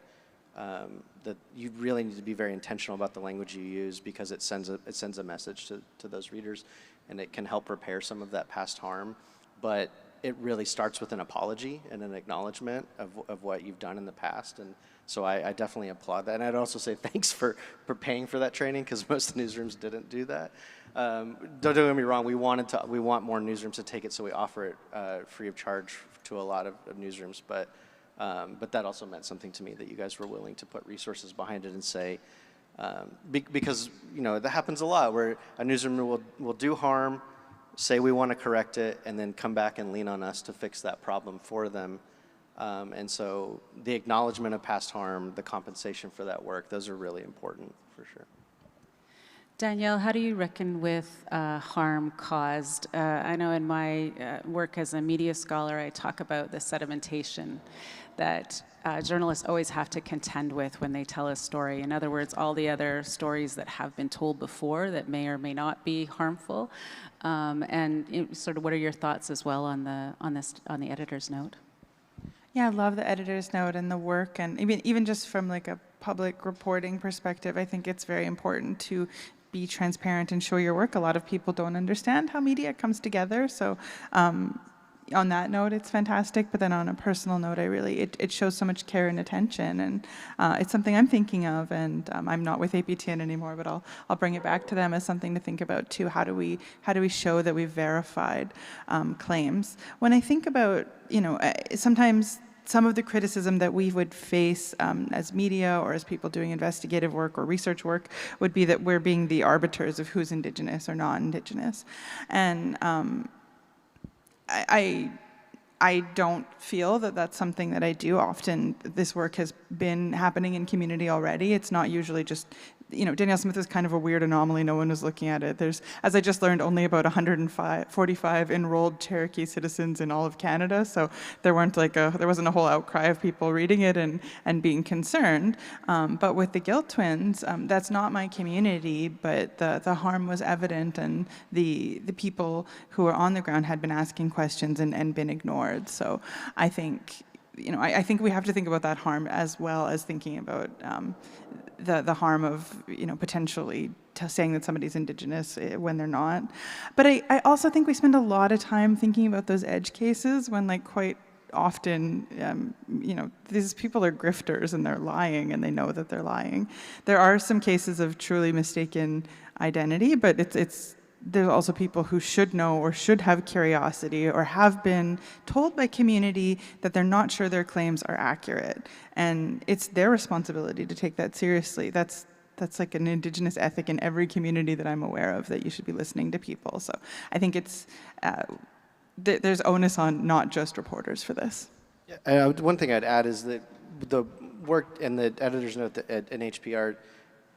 you really need to be very intentional about the language you use, because it sends a message to those readers, and it can help repair some of that past harm. But it really starts with an apology and an acknowledgement of what you've done in the past. And so I definitely applaud that. And I'd also say thanks for paying for that training, because most of the newsrooms didn't do that. Don't get me wrong, we want more newsrooms to take it, so we offer it free of charge to a lot of newsrooms. But that also meant something to me, that you guys were willing to put resources behind it and say, because that happens a lot, where a newsroom will do harm, say we want to correct it, and then come back and lean on us to fix that problem for them. And so the acknowledgement of past harm, the compensation for that work, those are really important for sure. Danielle, how do you reckon with harm caused? I know in my work as a media scholar, I talk about the sedimentation that journalists always have to contend with when they tell a story. In other words, all the other stories that have been told before that may or may not be harmful. And sort of, what are your thoughts as well on the editor's note? Yeah, I love the editor's note and the work, and even just from like a public reporting perspective, I think it's very important to be transparent and show your work. A lot of people don't understand how media comes together, so on that note, it's fantastic. But then on a personal note, it shows so much care and attention, and it's something I'm thinking of. And I'm not with APTN anymore, but I'll bring it back to them as something to think about too. How do we show that we've verified claims? When I think about, sometimes some of the criticism that we would face as media or as people doing investigative work or research work would be that we're being the arbiters of who's Indigenous or not Indigenous. And I don't feel that that's something that I do. Often this work has been happening in community already. It's not usually just, Danielle Smith is kind of a weird anomaly. No one was looking at it. There's, as I just learned, only about 145 enrolled Cherokee citizens in all of Canada. So there wasn't a whole outcry of people reading it and being concerned. But with the Guilt Twins, that's not my community, but the harm was evident, and the people who were on the ground had been asking questions and been ignored. So I think, I think we have to think about that harm as well as thinking about the harm of, potentially saying that somebody's Indigenous when they're not. But I also think we spend a lot of time thinking about those edge cases when, like, quite often, these people are grifters and they're lying and they know that they're lying. There are some cases of truly mistaken identity, but there's also people who should know or should have curiosity or have been told by community that they're not sure their claims are accurate. And it's their responsibility to take that seriously. That's like an Indigenous ethic in every community that I'm aware of, that you should be listening to people. So I think it's there's onus on not just reporters for this. Yeah, one thing I'd add is that the work and the editor's note at NHPR,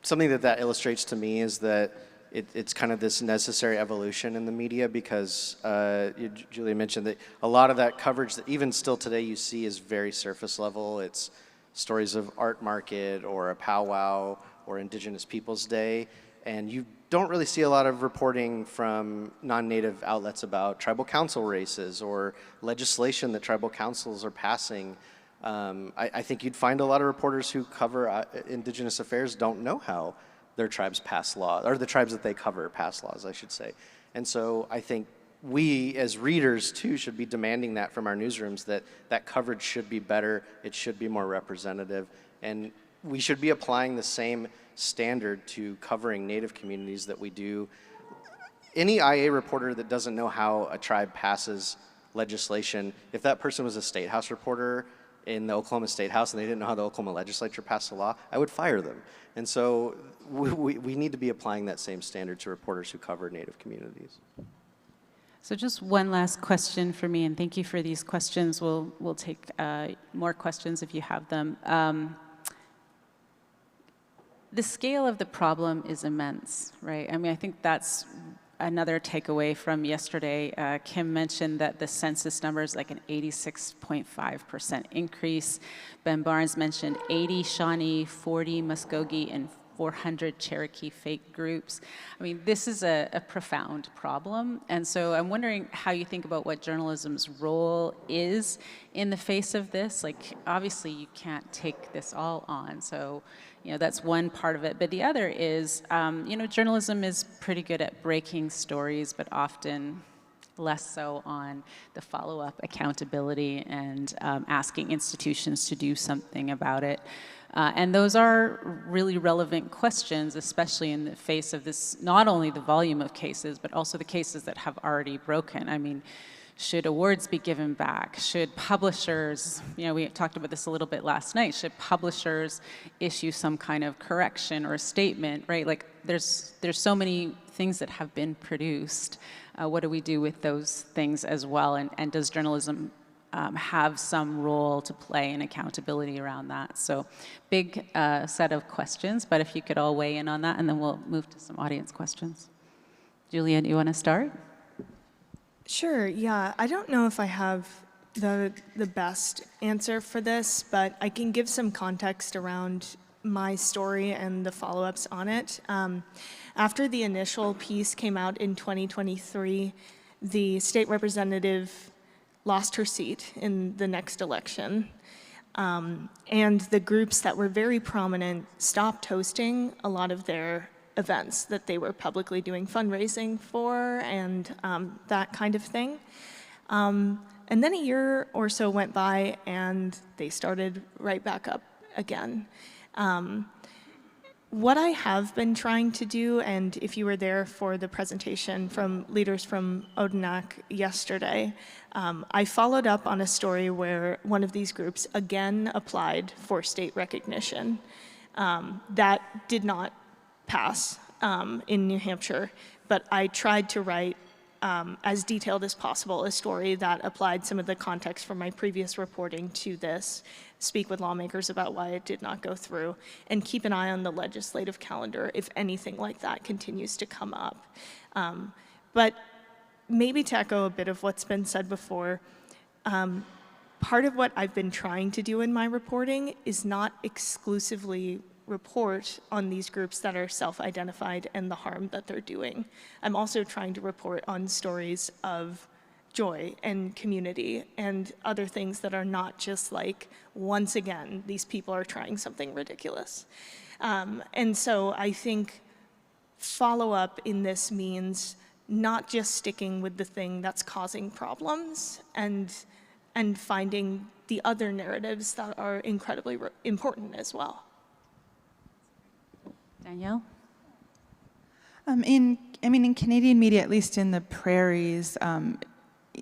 something that illustrates to me is that it's kind of this necessary evolution in the media, because Julia mentioned that a lot of that coverage that even still today you see is very surface level. It's stories of art market or a powwow or Indigenous Peoples Day, and you don't really see a lot of reporting from non-native outlets about tribal council races or legislation that tribal councils are passing. I think you'd find a lot of reporters who cover Indigenous affairs don't know how their tribes pass laws, or the tribes that they cover pass laws, I should say. And so I think we as readers too should be demanding that from our newsrooms, that that coverage should be better, it should be more representative, and we should be applying the same standard to covering Native communities that we do. Any IA reporter that doesn't know how a tribe passes legislation, if that person was a State House reporter in the Oklahoma State House and they didn't know how the Oklahoma legislature passed a law, I would fire them. And so we need to be applying that same standard to reporters who cover Native communities. So just one last question for me, and thank you for these questions. We'll take more questions if you have them. The scale of the problem is immense, right? I mean, I think that's another takeaway from yesterday. Kim mentioned that the census number is like an 86.5% increase. Ben Barnes mentioned 80 Shawnee, 40 Muskogee, and 400 Cherokee fake groups. I mean, this is a profound problem. And so I'm wondering how you think about what journalism's role is in the face of this. Like, obviously, you can't take this all on. So, you know, that's one part of it. But the other is, you know, journalism is pretty good at breaking stories, but often less so on the follow-up accountability and asking institutions to do something about it. And those are really relevant questions, especially in the face of this, not only the volume of cases, but also the cases that have already broken. I mean, should awards be given back? Should publishers, you know, we talked about this a little bit last night, should publishers issue some kind of correction or statement, right? Like, there's so many things that have been produced. What do we do with those things as well? And does journalism have some role to play in accountability around that? So big set of questions, but if you could all weigh in on that, and then we'll move to some audience questions. Julia, do you want to start? Sure, yeah. I don't know if I have the best answer for this, but I can give some context around my story and the follow-ups on it. After the initial piece came out in 2023, the state representative lost her seat in the next election. And the groups that were very prominent stopped hosting a lot of their events that they were publicly doing fundraising for and that kind of thing. And then a year or so went by and they started right back up again. What I have been trying to do, and if you were there for the presentation from leaders from Odanak yesterday, I followed up on a story where one of these groups again applied for state recognition. That did not pass in New Hampshire, but I tried to write as detailed as possible a story that applied some of the context from my previous reporting to this, speak with lawmakers about why it did not go through, and keep an eye on the legislative calendar if anything like that continues to come up. But maybe to echo a bit of what's been said before, part of what I've been trying to do in my reporting is not exclusively report on these groups that are self-identified and the harm that they're doing. I'm also trying to report on stories of joy and community and other things that are not just like, once again, these people are trying something ridiculous. And so I think follow-up in this means not just sticking with the thing that's causing problems and finding the other narratives that are incredibly important as well. Danielle? In Canadian media, at least in the prairies,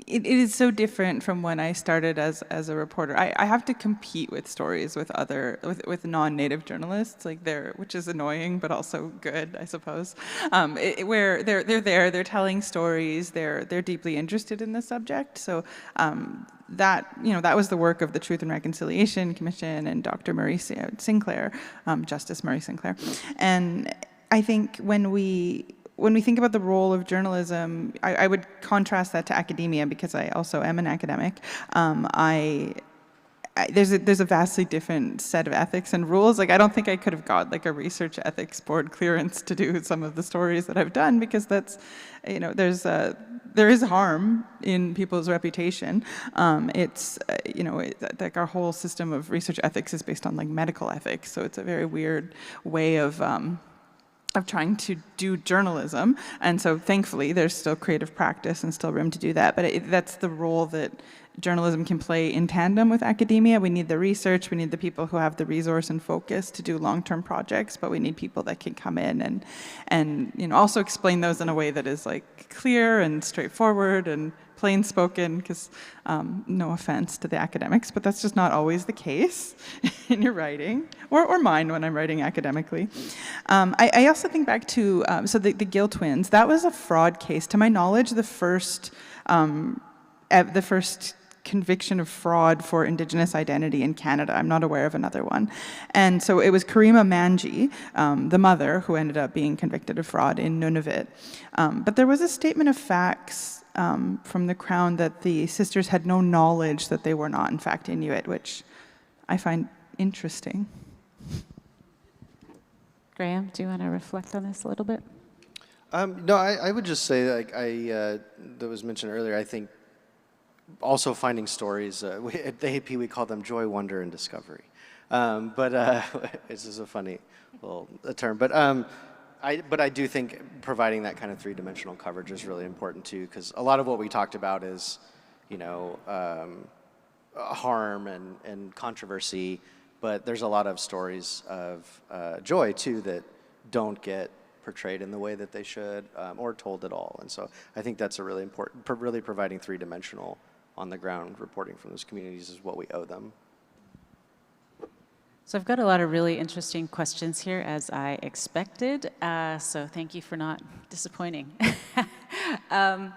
it is so different from when I started as a reporter. I have to compete with stories with non-native journalists, which is annoying but also good, I suppose. Where they're telling stories, they're deeply interested in the subject. So that was the work of the Truth and Reconciliation Commission and Dr. Murray Sinclair, Justice Murray Sinclair. And I think when we think about the role of journalism, I would contrast that to academia because I also am an academic. There's a vastly different set of ethics and rules. Like, I don't think I could have got like a research ethics board clearance to do some of the stories that I've done because that's, there is harm in people's reputation. It's, like our whole system of research ethics is based on like medical ethics, so it's a very weird way of trying to do journalism. And so thankfully there's still creative practice and still room to do that, but that's the role that journalism can play in tandem with academia. We need the research, we need the people who have the resource and focus to do long-term projects, but we need people that can come in and also explain those in a way that is like clear and straightforward and plain spoken, because no offense to the academics, but that's just not always the case in your writing, or mine when I'm writing academically. I also think back to, so the Gill twins, that was a fraud case. To my knowledge, the first conviction of fraud for Indigenous identity in Canada. I'm not aware of another one. And so it was Karima Manji, the mother, who ended up being convicted of fraud in Nunavut. But there was a statement of facts from the Crown that the sisters had no knowledge that they were not, in fact, Inuit, which I find interesting. Graham, do you want to reflect on this a little bit? No, I would just say, like that was mentioned earlier, I think also finding stories, at the AP we call them joy, wonder, and discovery. But this is a funny little term. But I do think providing that kind of three-dimensional coverage is really important too, because a lot of what we talked about is, harm and controversy, but there's a lot of stories of joy too that don't get portrayed in the way that they should, or told at all. And so I think that's a really important, really providing three-dimensional on-the-ground reporting from those communities is what we owe them. So I've got a lot of really interesting questions here, as I expected. So thank you for not disappointing. I'm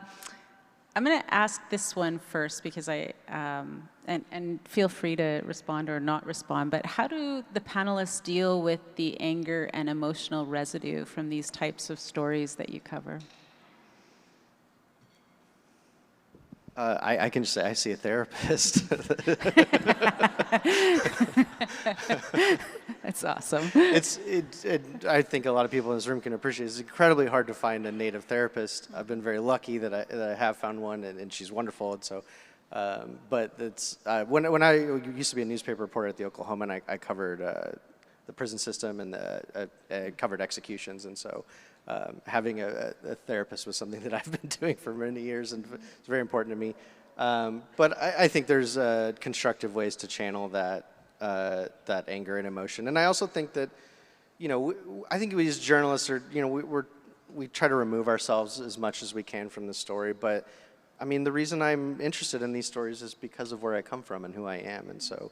going to ask this one first because and feel free to respond or not respond, but how do the panelists deal with the anger and emotional residue from these types of stories that you cover? I can just say I see a therapist. That's awesome. I think a lot of people in this room can appreciate it's incredibly hard to find a native therapist. I've been very lucky that I have found one, and she's wonderful. And so, but it's when I used to be a newspaper reporter at the Oklahoman, I covered the prison system and covered executions, and so. Having a therapist was something that I've been doing for many years, and it's very important to me. But I think there's constructive ways to channel that anger and emotion. And I also think that, I think we as journalists are, we try to remove ourselves as much as we can from the story. But I mean, the reason I'm interested in these stories is because of where I come from and who I am. And so,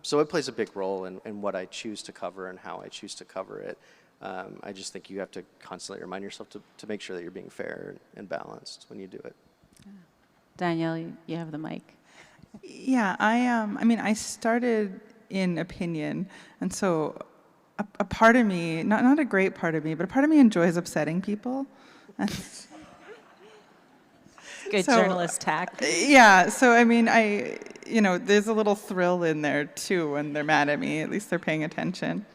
so it plays a big role in what I choose to cover and how I choose to cover it. I just think you have to constantly remind yourself to make sure that you're being fair and balanced when you do it. Danielle, you have the mic. Yeah, I started in opinion, and so a part of me, not a great part of me, but a part of me enjoys upsetting people. Good journalist tact. Yeah, so there's a little thrill in there too when they're mad at me. At least they're paying attention.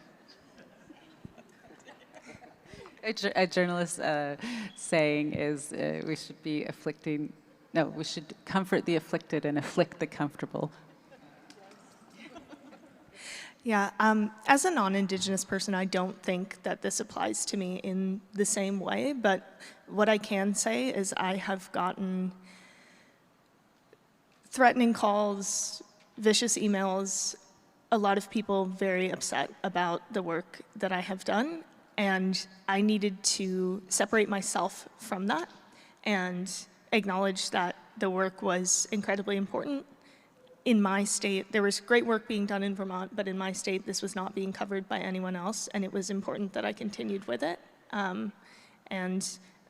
A journalist saying is we should comfort the afflicted and afflict the comfortable. Yeah, as a non-Indigenous person, I don't think that this applies to me in the same way, but what I can say is I have gotten threatening calls, vicious emails, a lot of people very upset about the work that I have done. And I needed to separate myself from that and acknowledge that the work was incredibly important. In my state, there was great work being done in Vermont, but in my state, this was not being covered by anyone else, and it was important that I continued with it. And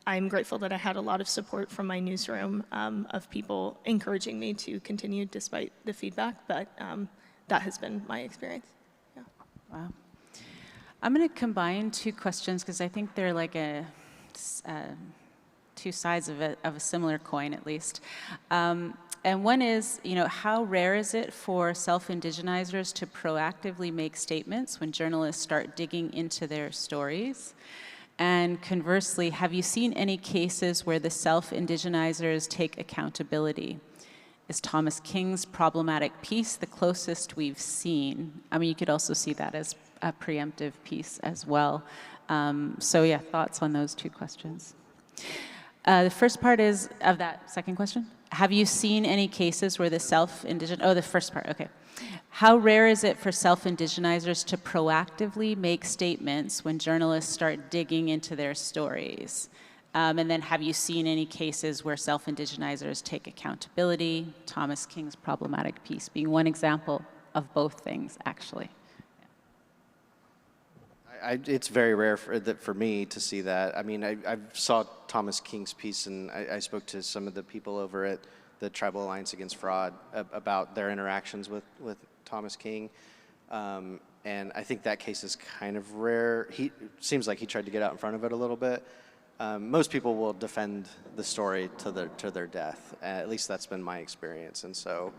I'm grateful that I had a lot of support from my newsroom of people encouraging me to continue despite the feedback, but that has been my experience. Yeah. Wow. I'm going to combine two questions because I think they're like two sides of a similar coin, at least. And one is, how rare is it for self-indigenizers to proactively make statements when journalists start digging into their stories? And conversely, have you seen any cases where the self-indigenizers take accountability? Is Thomas King's problematic piece the closest we've seen? I mean, you could also see that as a preemptive piece as well. So yeah, thoughts on those two questions. The first part is of that second question. Have you seen any cases where the the first part, okay. How rare is it for self-indigenizers to proactively make statements when journalists start digging into their stories? And then have you seen any cases where self-indigenizers take accountability? Thomas King's problematic piece being one example of both things, actually. It's very rare for me to see that. I mean, I saw Thomas King's piece, and I spoke to some of the people over at the Tribal Alliance Against Fraud about their interactions with Thomas King. And I think that case is kind of rare. Seems like he tried to get out in front of it a little bit. Most people will defend the story to their death. At least that's been my experience. And so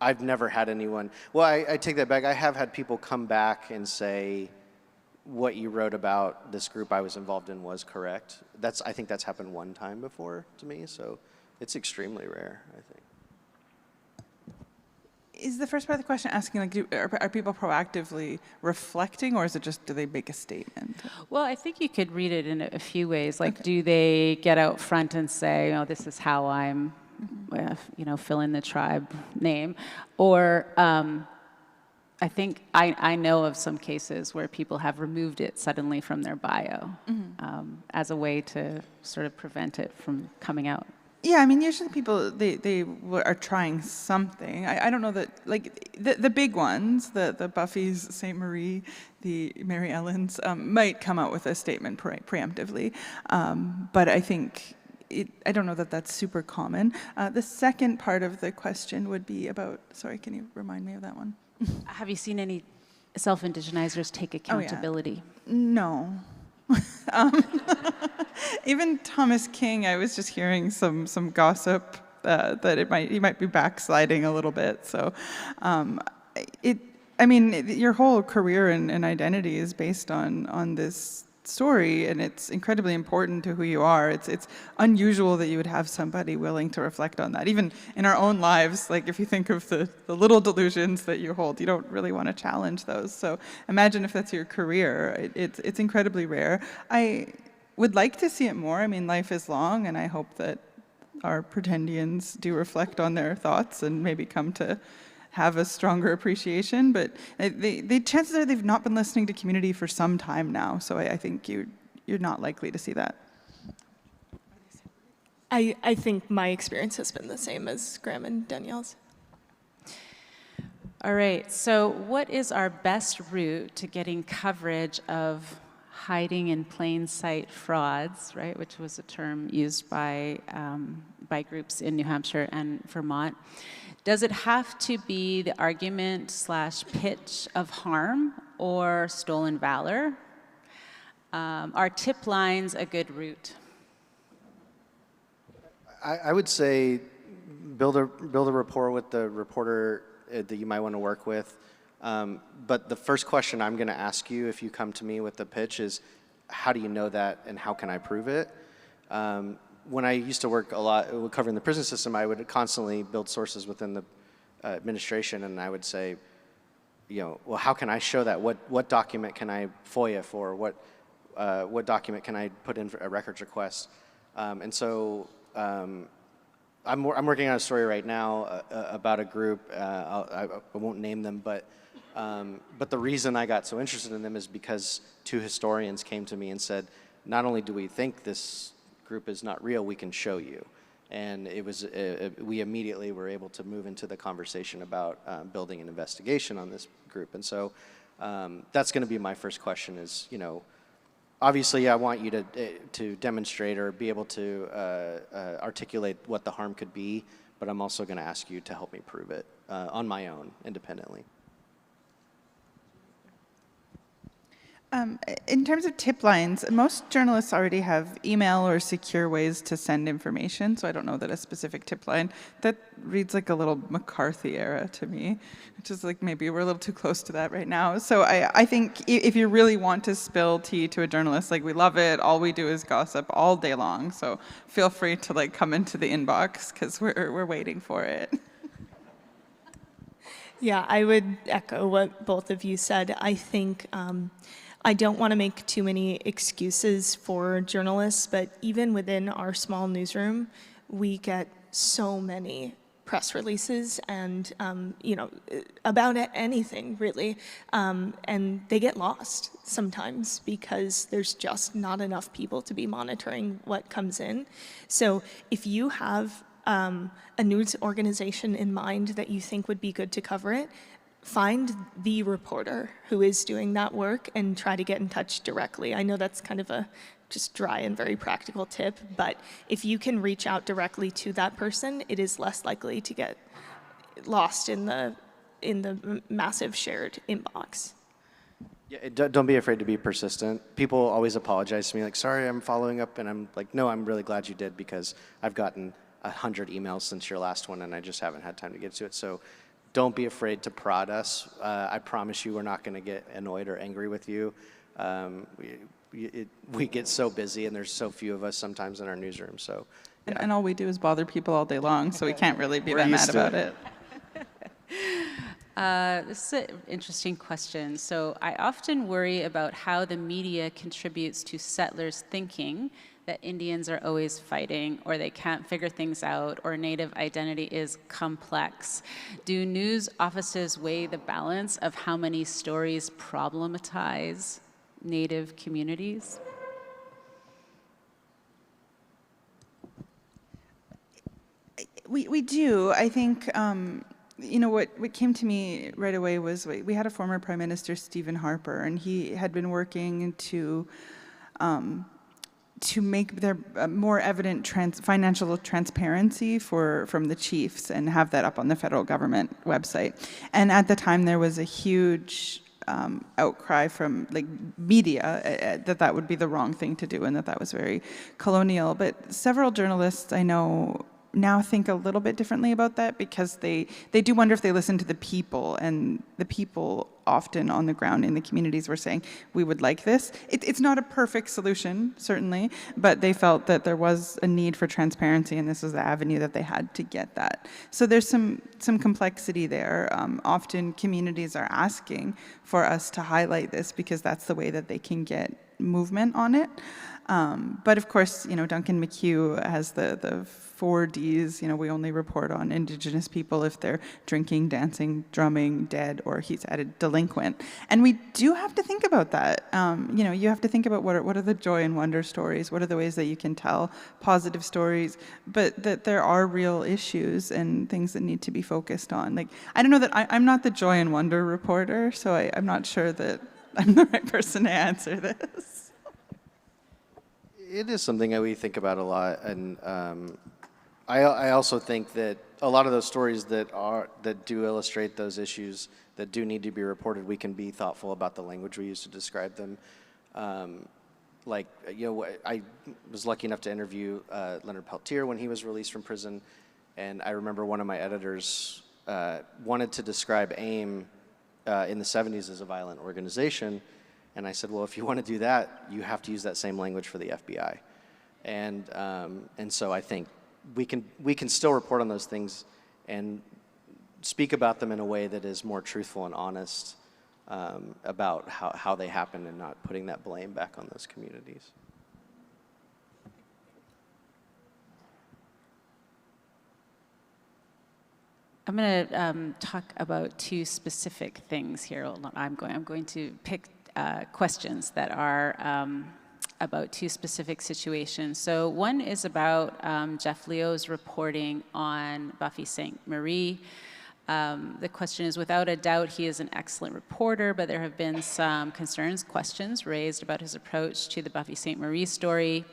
I've never had anyone, well, I take that back. I have had people come back and say, what you wrote about this group I was involved in was correct. I think that's happened one time before to me, so it's extremely rare, I think. Is the first part of the question asking, like, are people proactively reflecting, or is it just, do they make a statement? Well, I think you could read it in a few ways. Like, do they get out front and say, oh, this is how I'm, fill in the tribe name? Or I think I know of some cases where people have removed it suddenly from their bio as a way to sort of prevent it from coming out. Yeah, I mean, usually people, they are trying something. I don't know that, like, the big ones, the Buffys, St. Marie, the Mary Ellens, might come out with a statement preemptively. But I think, I don't know that that's super common. The second part of the question would be about, sorry, can you remind me of that one? Have you seen any self-indigenizers take accountability? Oh, yeah. No. Even Thomas King, I was just hearing some gossip that he might be backsliding a little bit. So, I mean, your whole career and identity is based on this story, and it's incredibly important to who you are. It's unusual that you would have somebody willing to reflect on that. Even in our own lives, like if you think of the little delusions that you hold, you don't really want to challenge those. So imagine if that's your career. It's incredibly rare. I would like to see it more. I mean, life is long, and I hope that our pretendians do reflect on their thoughts and maybe come to have a stronger appreciation, but the chances are they've not been listening to community for some time now, so I think you're not likely to see that. I think my experience has been the same as Graham and Danielle's. All right, so what is our best route to getting coverage of hiding in plain sight frauds, right, which was a term used by groups in New Hampshire and Vermont? Does it have to be the argument/pitch of harm or stolen valor? Are tip lines a good route? I would say build a rapport with the reporter that you might want to work with. But the first question I'm going to ask you if you come to me with the pitch is, how do you know that and how can I prove it? When I used to work a lot covering the prison system, I would constantly build sources within the administration, and I would say, well, how can I show that? What document can I FOIA for? What document can I put in for a records request? And so I'm working on a story right now about a group. I won't name them, but the reason I got so interested in them is because two historians came to me and said, not only do we think this group is not real, we can show you. And it was we immediately were able to move into the conversation about building an investigation on this group. And so that's going to be my first question is, obviously I want you to demonstrate or be able to articulate what the harm could be, but I'm also going to ask you to help me prove it on my own, independently. In terms of tip lines, most journalists already have email or secure ways to send information, so I don't know that a specific tip line. That reads like a little McCarthy era to me, which is like maybe we're a little too close to that right now. So I think if you really want to spill tea to a journalist, like we love it, all we do is gossip all day long, so feel free to like come into the inbox because we're waiting for it. Yeah, I would echo what both of you said. I think I don't want to make too many excuses for journalists, but even within our small newsroom, we get so many press releases and, about anything really, and they get lost sometimes because there's just not enough people to be monitoring what comes in. So if you have a news organization in mind that you think would be good to cover it, find the reporter who is doing that work and try to get in touch directly. I know that's kind of a just dry and very practical tip, but if you can reach out directly to that person, it is less likely to get lost in the massive shared inbox. Yeah, don't be afraid to be persistent. People always apologize to me, like, sorry, I'm following up, and I'm like, no, I'm really glad you did because I've gotten 100 emails since your last one, and I just haven't had time to get to it. So don't be afraid to prod us. I promise you we're not going to get annoyed or angry with you. We get so busy, and there's so few of us sometimes in our newsroom. So, yeah. And all we do is bother people all day long, so we can't really be that mad about it. This is an interesting question. So I often worry about how the media contributes to settlers thinking that Indians are always fighting, or they can't figure things out, or Native identity is complex. Do news offices weigh the balance of how many stories problematize Native communities? We do. I think, what came to me right away was we had a former Prime Minister, Stephen Harper, and he had been working to make there more evident financial transparency from the chiefs and have that up on the federal government website. And at the time, there was a huge outcry from media that would be the wrong thing to do and that was very colonial. But several journalists I know now think a little bit differently about that because they do wonder if they listen to the people, and the people often on the ground in the communities were saying, we would like this. It's not a perfect solution, certainly, but they felt that there was a need for transparency, and this was the avenue that they had to get that. So there's some complexity there. Often communities are asking for us to highlight this because that's the way that they can get movement on it. But of course, Duncan McHugh has the 4 Ds. We only report on Indigenous people if they're drinking, dancing, drumming, dead, or he's added delinquent. And we do have to think about that. You have to think about what are the joy and wonder stories, what are the ways that you can tell positive stories, but that there are real issues and things that need to be focused on. I don't know that I'm not the joy and wonder reporter, so I'm not sure that I'm the right person to answer this. It is something that we think about a lot, and I also think that a lot of those stories that do illustrate those issues that do need to be reported, we can be thoughtful about the language we use to describe them. I was lucky enough to interview Leonard Peltier when he was released from prison, and I remember one of my editors wanted to describe AIM in the 70s as a violent organization. And I said, well, if you want to do that, you have to use that same language for the FBI. And so I think we can still report on those things and speak about them in a way that is more truthful and honest about how they happen and not putting that blame back on those communities. I'm going to talk about 2 specific things here. I'm going to pick questions that are about 2 specific situations. So one is about Jeff Leo's reporting on Buffy St. Marie. The question is, without a doubt, he is an excellent reporter, but there have been some questions raised about his approach to the Buffy St. Marie story,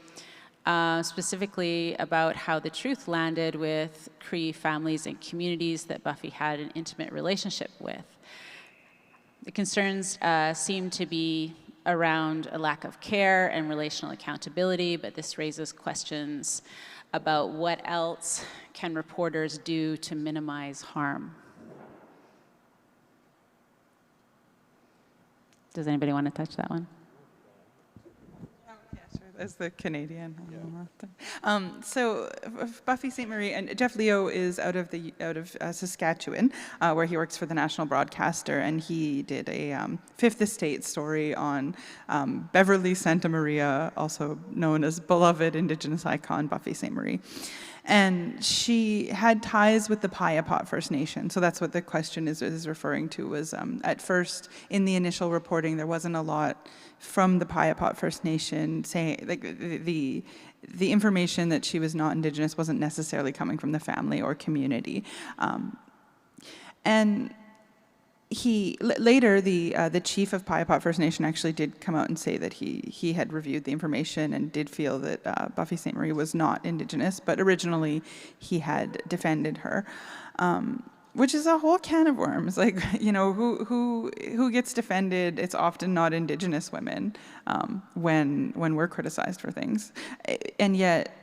specifically about how the truth landed with Cree families and communities that Buffy had an intimate relationship with. The concerns seem to be around a lack of care and relational accountability, but this raises questions about what else can reporters do to minimize harm. Does anybody want to touch that one? As the Canadian. So Buffy St. Marie and Jeff Leo is out of Saskatchewan, where he works for the national broadcaster, and he did a Fifth Estate story on Beverly Santa Maria, also known as beloved Indigenous icon Buffy St. Marie. And she had ties with the Payapot First Nation. So that's what the question is referring to, was at first, in the initial reporting, there wasn't a lot from the Payapot First Nation saying, like, the information that she was not Indigenous wasn't necessarily coming from the family or community. And later, the chief of Payapot First Nation actually did come out and say that he had reviewed the information and did feel that Buffy St. Marie was not Indigenous, but originally he had defended her, which is a whole can of worms. Like, you know, who gets defended? It's often not Indigenous women when we're criticized for things, and yet.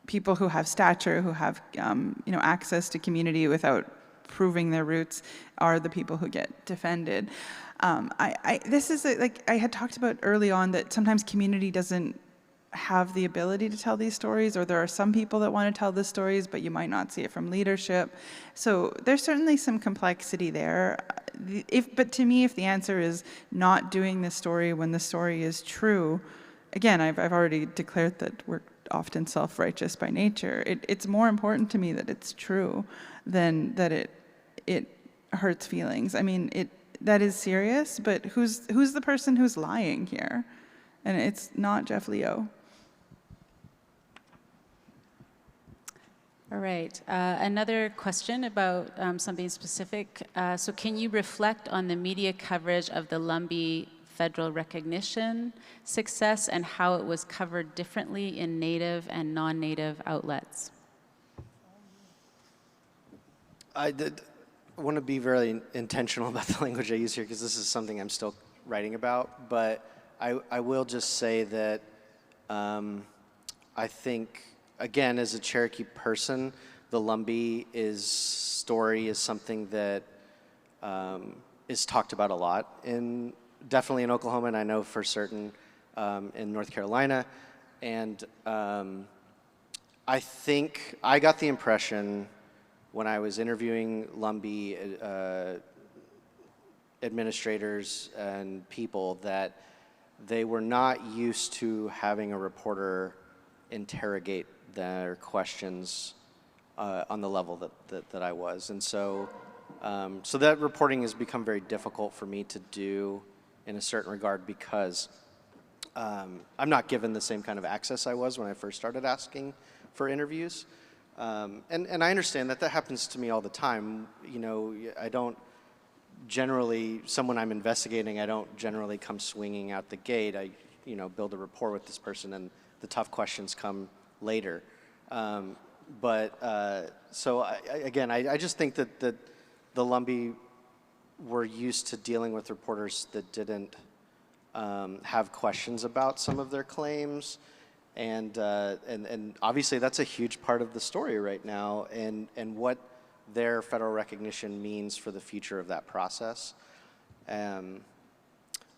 People who have stature, who have access to community without proving their roots, are the people who get defended. This is like I had talked about early on, that sometimes community doesn't have the ability to tell these stories, or there are some people that want to tell the stories, but you might not see it from leadership. So there's certainly some complexity there. But to me, if the answer is not doing the story when the story is true, again, I've already declared that we're often self-righteous by nature. It's more important to me that it's true than that it hurts feelings. I mean, that is serious, but who's the person who's lying here? And it's not Jeff Leo. All right, another question about something specific. So can you reflect on the media coverage of the Lumbee federal recognition success and how it was covered differently in Native and non-Native outlets? I want to be very intentional about the language I use here, because this is something I'm still writing about, but I will just say that I think, again, as a Cherokee person, the Lumbee story is something that is talked about a lot, definitely in Oklahoma, and I know for certain in North Carolina. And I think I got the impression when I was interviewing Lumbee administrators and people that they were not used to having a reporter interrogate their questions on the level that I was. And so that reporting has become very difficult for me to do in a certain regard, because I'm not given the same kind of access I was when I first started asking for interviews. And I understand that happens to me all the time. You know, I don't generally, someone I'm investigating, I don't generally come swinging out the gate. I, build a rapport with this person, and the tough questions come later. So I just think that the Lumbee were used to dealing with reporters that didn't have questions about some of their claims, and obviously that's a huge part of the story right now, and what their federal recognition means for the future of that process.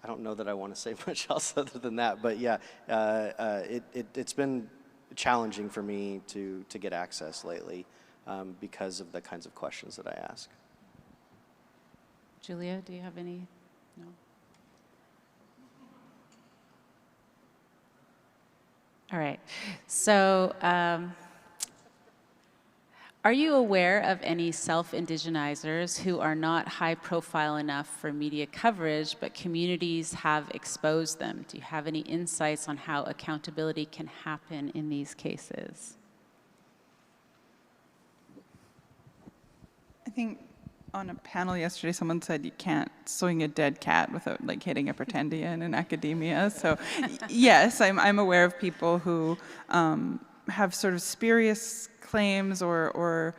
I don't know that I want to say much else other than that, but yeah, it's been challenging for me to get access lately because of the kinds of questions that I ask. Julia, do you have any? No. All right. So, are you aware of any self-indigenizers who are not high profile enough for media coverage, but communities have exposed them? Do you have any insights on how accountability can happen in these cases? I think on a panel yesterday, someone said you can't swing a dead cat without like hitting a pretendian in academia. So yes, I'm aware of people who have sort of spurious claims or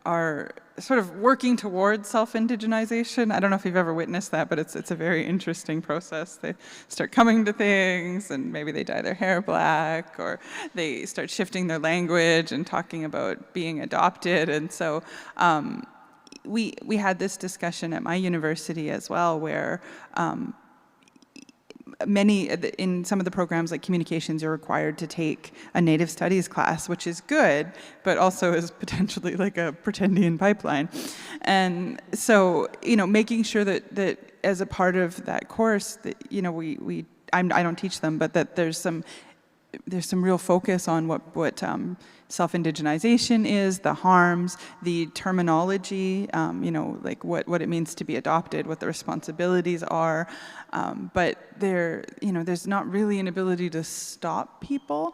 are sort of working towards self-indigenization. I don't know if you've ever witnessed that, but it's a very interesting process. They start coming to things, and maybe they dye their hair black, or they start shifting their language and talking about being adopted. And so we had this discussion at my university as well, where in some of the programs like communications, you're required to take a Native Studies class, which is good, but also is potentially like a Pretendian pipeline. And so, making sure that as a part of that course, that, I don't teach them, but that there's some real focus on what self-indigenization is, the harms, the terminology, like what it means to be adopted, what the responsibilities are. But there's not really an ability to stop people,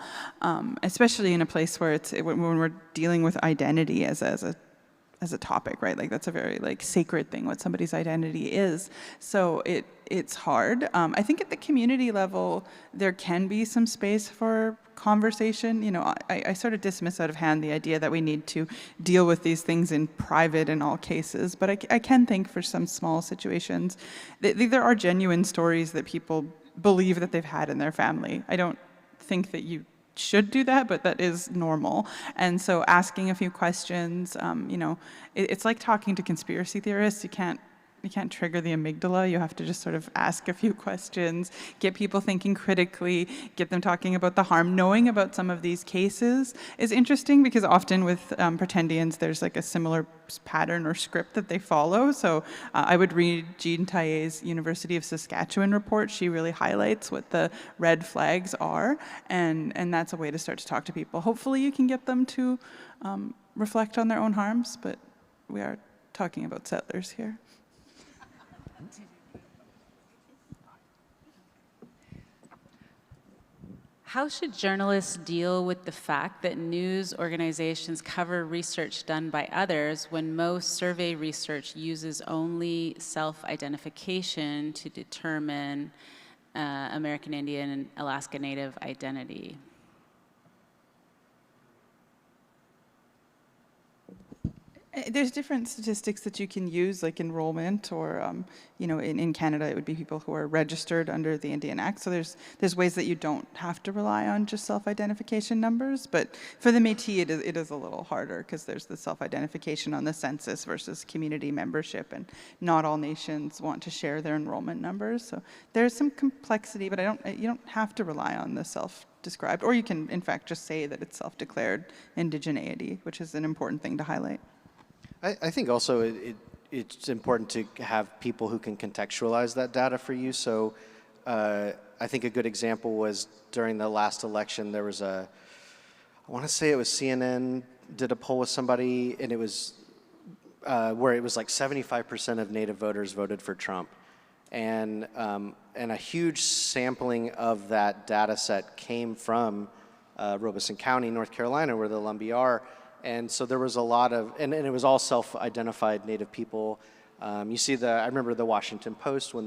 especially in a place where when we're dealing with identity as a topic, right? Like that's a very sacred thing, what somebody's identity is. So it's hard. I think at the community level, there can be some space for conversation. I sort of dismiss out of hand the idea that we need to deal with these things in private in all cases, but I can think for some small situations, there are genuine stories that people believe that they've had in their family. I don't think that you should do that, but that is normal. And so asking a few questions, it's like talking to conspiracy theorists. You can't trigger the amygdala. You have to just sort of ask a few questions, get people thinking critically, get them talking about the harm. Knowing about some of these cases is interesting because often with Pretendians, there's like a similar pattern or script that they follow. So I would read Jean Taillet's University of Saskatchewan report. She really highlights what the red flags are, and that's a way to start to talk to people. Hopefully you can get them to reflect on their own harms, but we are talking about settlers here. How should journalists deal with the fact that news organizations cover research done by others when most survey research uses only self-identification to determine American Indian and Alaska Native identity? There's different statistics that you can use, like enrollment, or in Canada it would be people who are registered under the Indian Act. So there's ways that you don't have to rely on just self-identification numbers. But for the Métis, it is a little harder because there's the self-identification on the census versus community membership, and not all nations want to share their enrollment numbers. So there's some complexity, but you don't have to rely on the self-described, or you can in fact just say that it's self-declared indigeneity, which is an important thing to highlight. I think also it's important to have people who can contextualize that data for you. So I think a good example was during the last election, there was I want to say it was CNN did a poll with somebody, and it was where it was like 75% of Native voters voted for Trump. And a huge sampling of that data set came from Robeson County, North Carolina, where the Lumbee are. And so there was a lot of, and it was all self-identified Native people. You see I remember the Washington Post when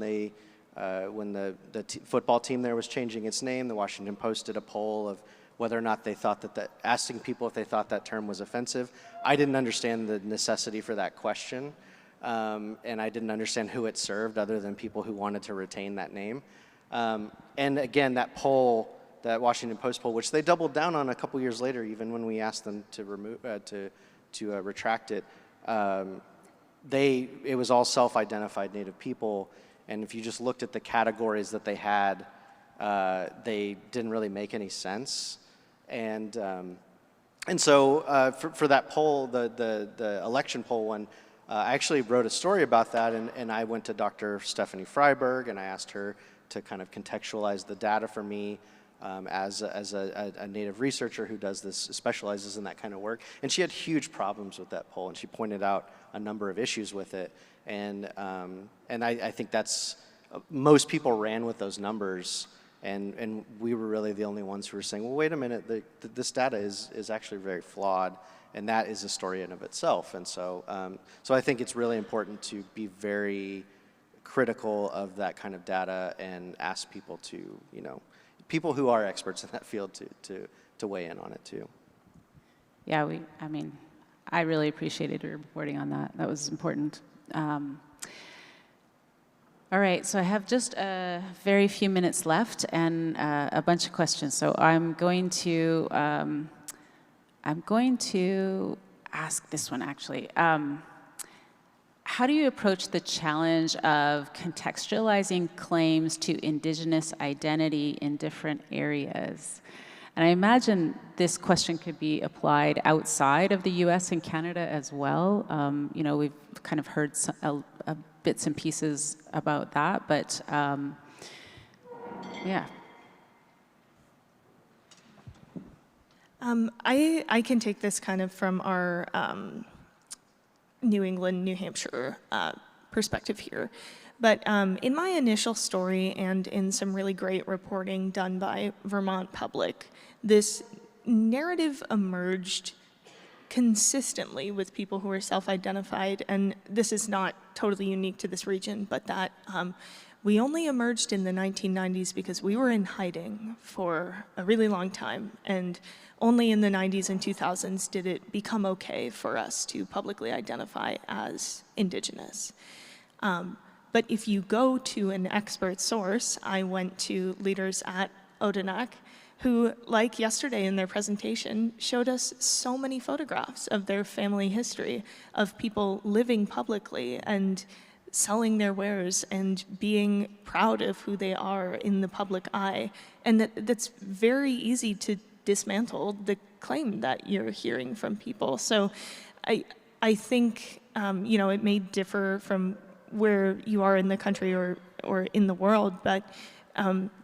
when the football team there was changing its name, the Washington Post did a poll of whether or not they thought asking people if they thought that term was offensive. I didn't understand the necessity for that question, and I didn't understand who it served other than people who wanted to retain that name. And again, that poll, that Washington Post poll, which they doubled down on a couple years later, even when we asked them to retract it, it was all self-identified Native people, and if you just looked at the categories that they had, they didn't really make any sense. And so for that poll, the election poll one, I actually wrote a story about that, and I went to Dr. Stephanie Freiberg, and I asked her to kind of contextualize the data for me. As a Native researcher who does this, specializes in that kind of work. And she had huge problems with that poll, and she pointed out a number of issues with it. And I think most people ran with those numbers, and we were really the only ones who were saying, well, wait a minute, this data is actually very flawed, and that is a story in of itself. And so, so I think it's really important to be very critical of that kind of data and ask people to, people who are experts in that field to weigh in on it too. Yeah, I really appreciated your reporting on that. That was important. All right, so I have just a very few minutes left and a bunch of questions. So I'm going to ask this one actually. How do you approach the challenge of contextualizing claims to Indigenous identity in different areas? And I imagine this question could be applied outside of the US and Canada as well. You know, we've kind of heard bits and pieces about that, but yeah. I can take this kind of from our New England, New Hampshire perspective here. But in my initial story and in some really great reporting done by Vermont Public, this narrative emerged consistently with people who are self-identified, and this is not totally unique to this region, but that we only emerged in the 1990s because we were in hiding for a really long time, and only in the 90s and 2000s did it become okay for us to publicly identify as Indigenous. But if you go to an expert source, I went to leaders at Odanak, who, like yesterday in their presentation, showed us so many photographs of their family history, of people living publicly and selling their wares and being proud of who they are in the public eye. And that's very easy to dismantle the claim that you're hearing from people. So I think, you know, it may differ from where you are in the country or in the world, but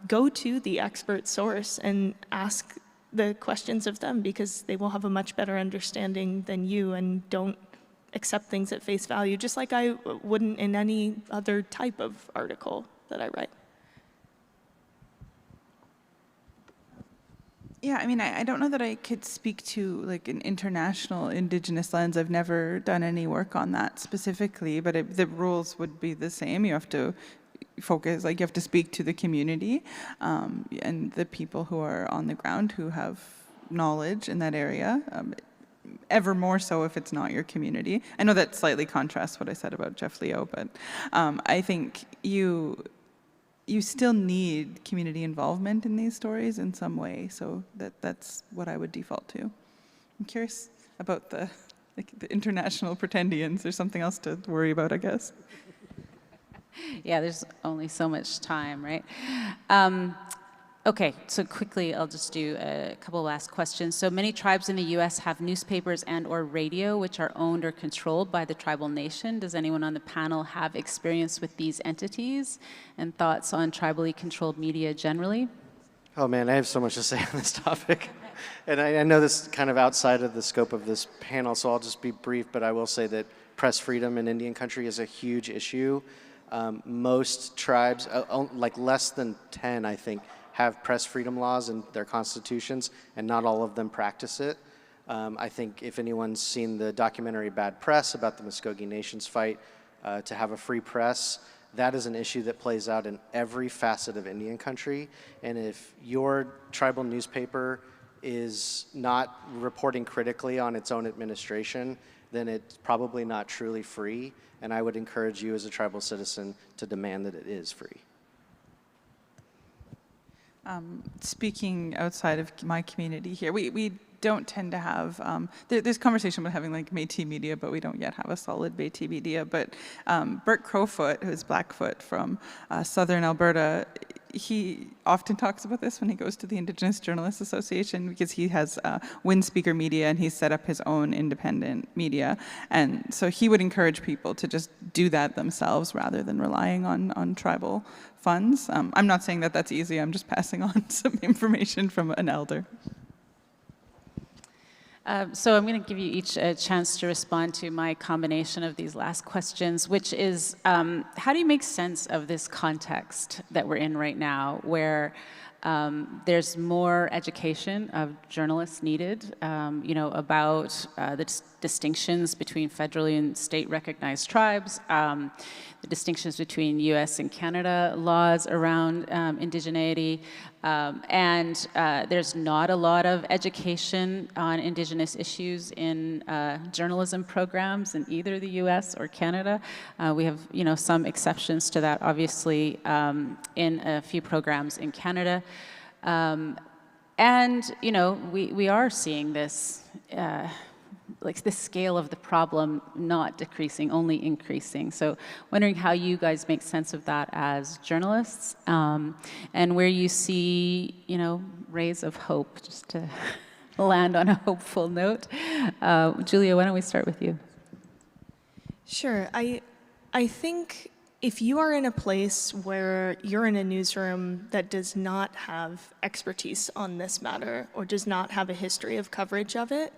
go to the expert source and ask the questions of them, because they will have a much better understanding than you, and don't accept things at face value, just like I wouldn't in any other type of article that I write. Yeah, I mean, I don't know that I could speak to like an international Indigenous lens. I've never done any work on that specifically, but the rules would be the same. You have to focus, like you have to speak to the community and the people who are on the ground who have knowledge in that area, ever more so if it's not your community. I know that slightly contrasts what I said about Jeff Leo, but I think you still need community involvement in these stories in some way, so that's what I would default to. I'm curious about the international pretendians. There's something else to worry about, I guess. Yeah, there's only so much time, right? Okay, so quickly, I'll just do a couple last questions. So many tribes in the U.S. have newspapers and or radio, which are owned or controlled by the tribal nation. Does anyone on the panel have experience with these entities and thoughts on tribally controlled media generally? Oh man, I have so much to say on this topic. And I know this is kind of outside of the scope of this panel, so I'll just be brief, but I will say that press freedom in Indian country is a huge issue. Most tribes, like less than 10, I think, have press freedom laws in their constitutions, and not all of them practice it. I think if anyone's seen the documentary Bad Press about the Muskogee Nations fight to have a free press, that is an issue that plays out in every facet of Indian country. And if your tribal newspaper is not reporting critically on its own administration, then it's probably not truly free. And I would encourage you as a tribal citizen to demand that it is free. Speaking outside of my community here, we don't tend to have, there's conversation about having like Métis media, but we don't yet have a solid Métis media. But Bert Crowfoot, who's Blackfoot from southern Alberta, he often talks about this when he goes to the Indigenous Journalists Association, because he has Wind Speaker Media and he's set up his own independent media. And so he would encourage people to just do that themselves rather than relying on tribal funds. I'm not saying that that's easy, I'm just passing on some information from an elder. So I'm going to give you each a chance to respond to my combination of these last questions, which is, how do you make sense of this context that we're in right now, where There's more education of journalists needed, about the distinctions between federally and state recognized tribes, the distinctions between US and Canada laws around indigeneity, and there's not a lot of education on Indigenous issues in journalism programs in either the US or Canada. We have, some exceptions to that, obviously, in a few programs in Canada. And, we are seeing this, the scale of the problem not decreasing, only increasing. So wondering how you guys make sense of that as journalists, and where you see, rays of hope, just to land on a hopeful note. Julia, why don't we start with you? Sure. I think if you are in a place where you're in a newsroom that does not have expertise on this matter or does not have a history of coverage of it,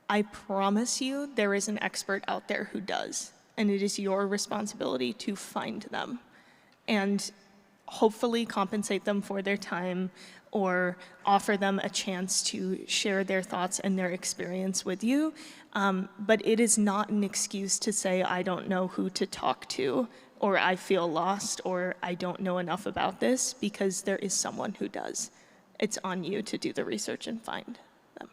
I promise you there is an expert out there who does, and it is your responsibility to find them and hopefully compensate them for their time or offer them a chance to share their thoughts and their experience with you. But it is not an excuse to say, I don't know who to talk to, or I feel lost, or I don't know enough about this, because there is someone who does. It's on you to do the research and find them.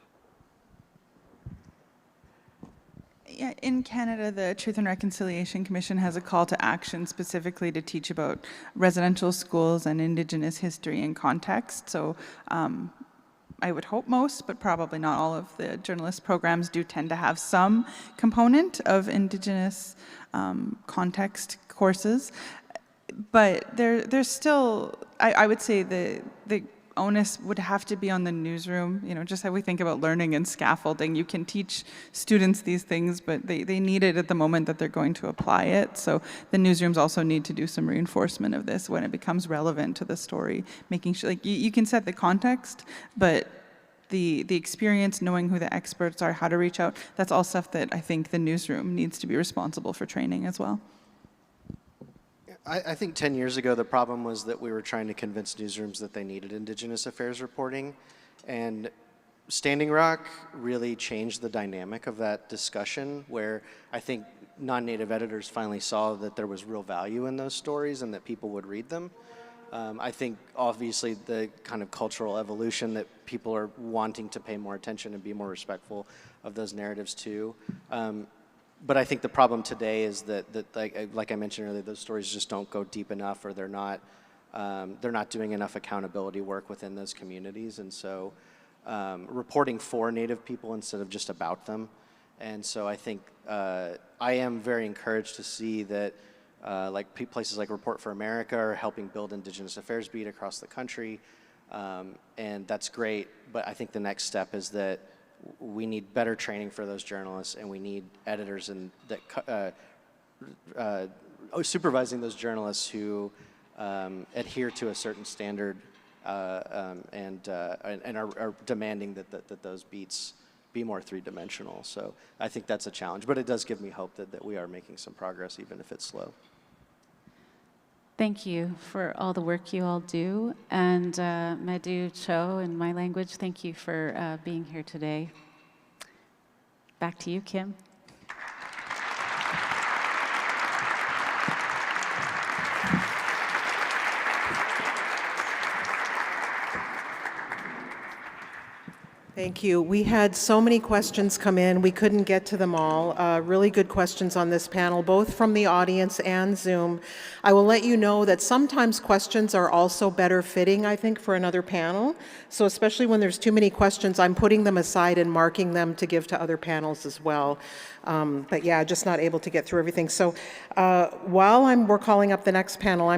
Yeah, in Canada, the Truth and Reconciliation Commission has a call to action specifically to teach about residential schools and Indigenous history and context. So I would hope most, but probably not all of the journalist programs do tend to have some component of Indigenous context courses. But there's still, I would say the onus would have to be on the newsroom, just how we think about learning and scaffolding. You can teach students these things, but they need it at the moment that they're going to apply it. So the newsrooms also need to do some reinforcement of this when it becomes relevant to the story, making sure, you can set the context, but the experience, knowing who the experts are, how to reach out, that's all stuff that I think the newsroom needs to be responsible for training as well. I think 10 years ago, the problem was that we were trying to convince newsrooms that they needed Indigenous affairs reporting. And Standing Rock really changed the dynamic of that discussion, where I think non-native editors finally saw that there was real value in those stories and that people would read them. I think, obviously, the kind of cultural evolution that people are wanting to pay more attention and be more respectful of those narratives, too. But I think the problem today is that like I mentioned earlier, those stories just don't go deep enough, or they're not doing enough accountability work within those communities. And so reporting for Native people instead of just about them. And so I think I am very encouraged to see that places like Report for America are helping build Indigenous Affairs beat across the country. And that's great. But I think the next step is that we need better training for those journalists, and we need editors supervising those journalists who adhere to a certain standard and are demanding that those beats be more three-dimensional. So I think that's a challenge, but it does give me hope that we are making some progress, even if it's slow. Thank you for all the work you all do. And Madu Cho, in my language, thank you for being here today. Back to you, Kim. Thank you. We had so many questions come in. We couldn't get to them all. Really good questions on this panel, both from the audience and Zoom. I will let you know that sometimes questions are also better fitting, I think, for another panel. So especially when there's too many questions, I'm putting them aside and marking them to give to other panels as well. But yeah, just not able to get through everything. So while we're calling up the next panel,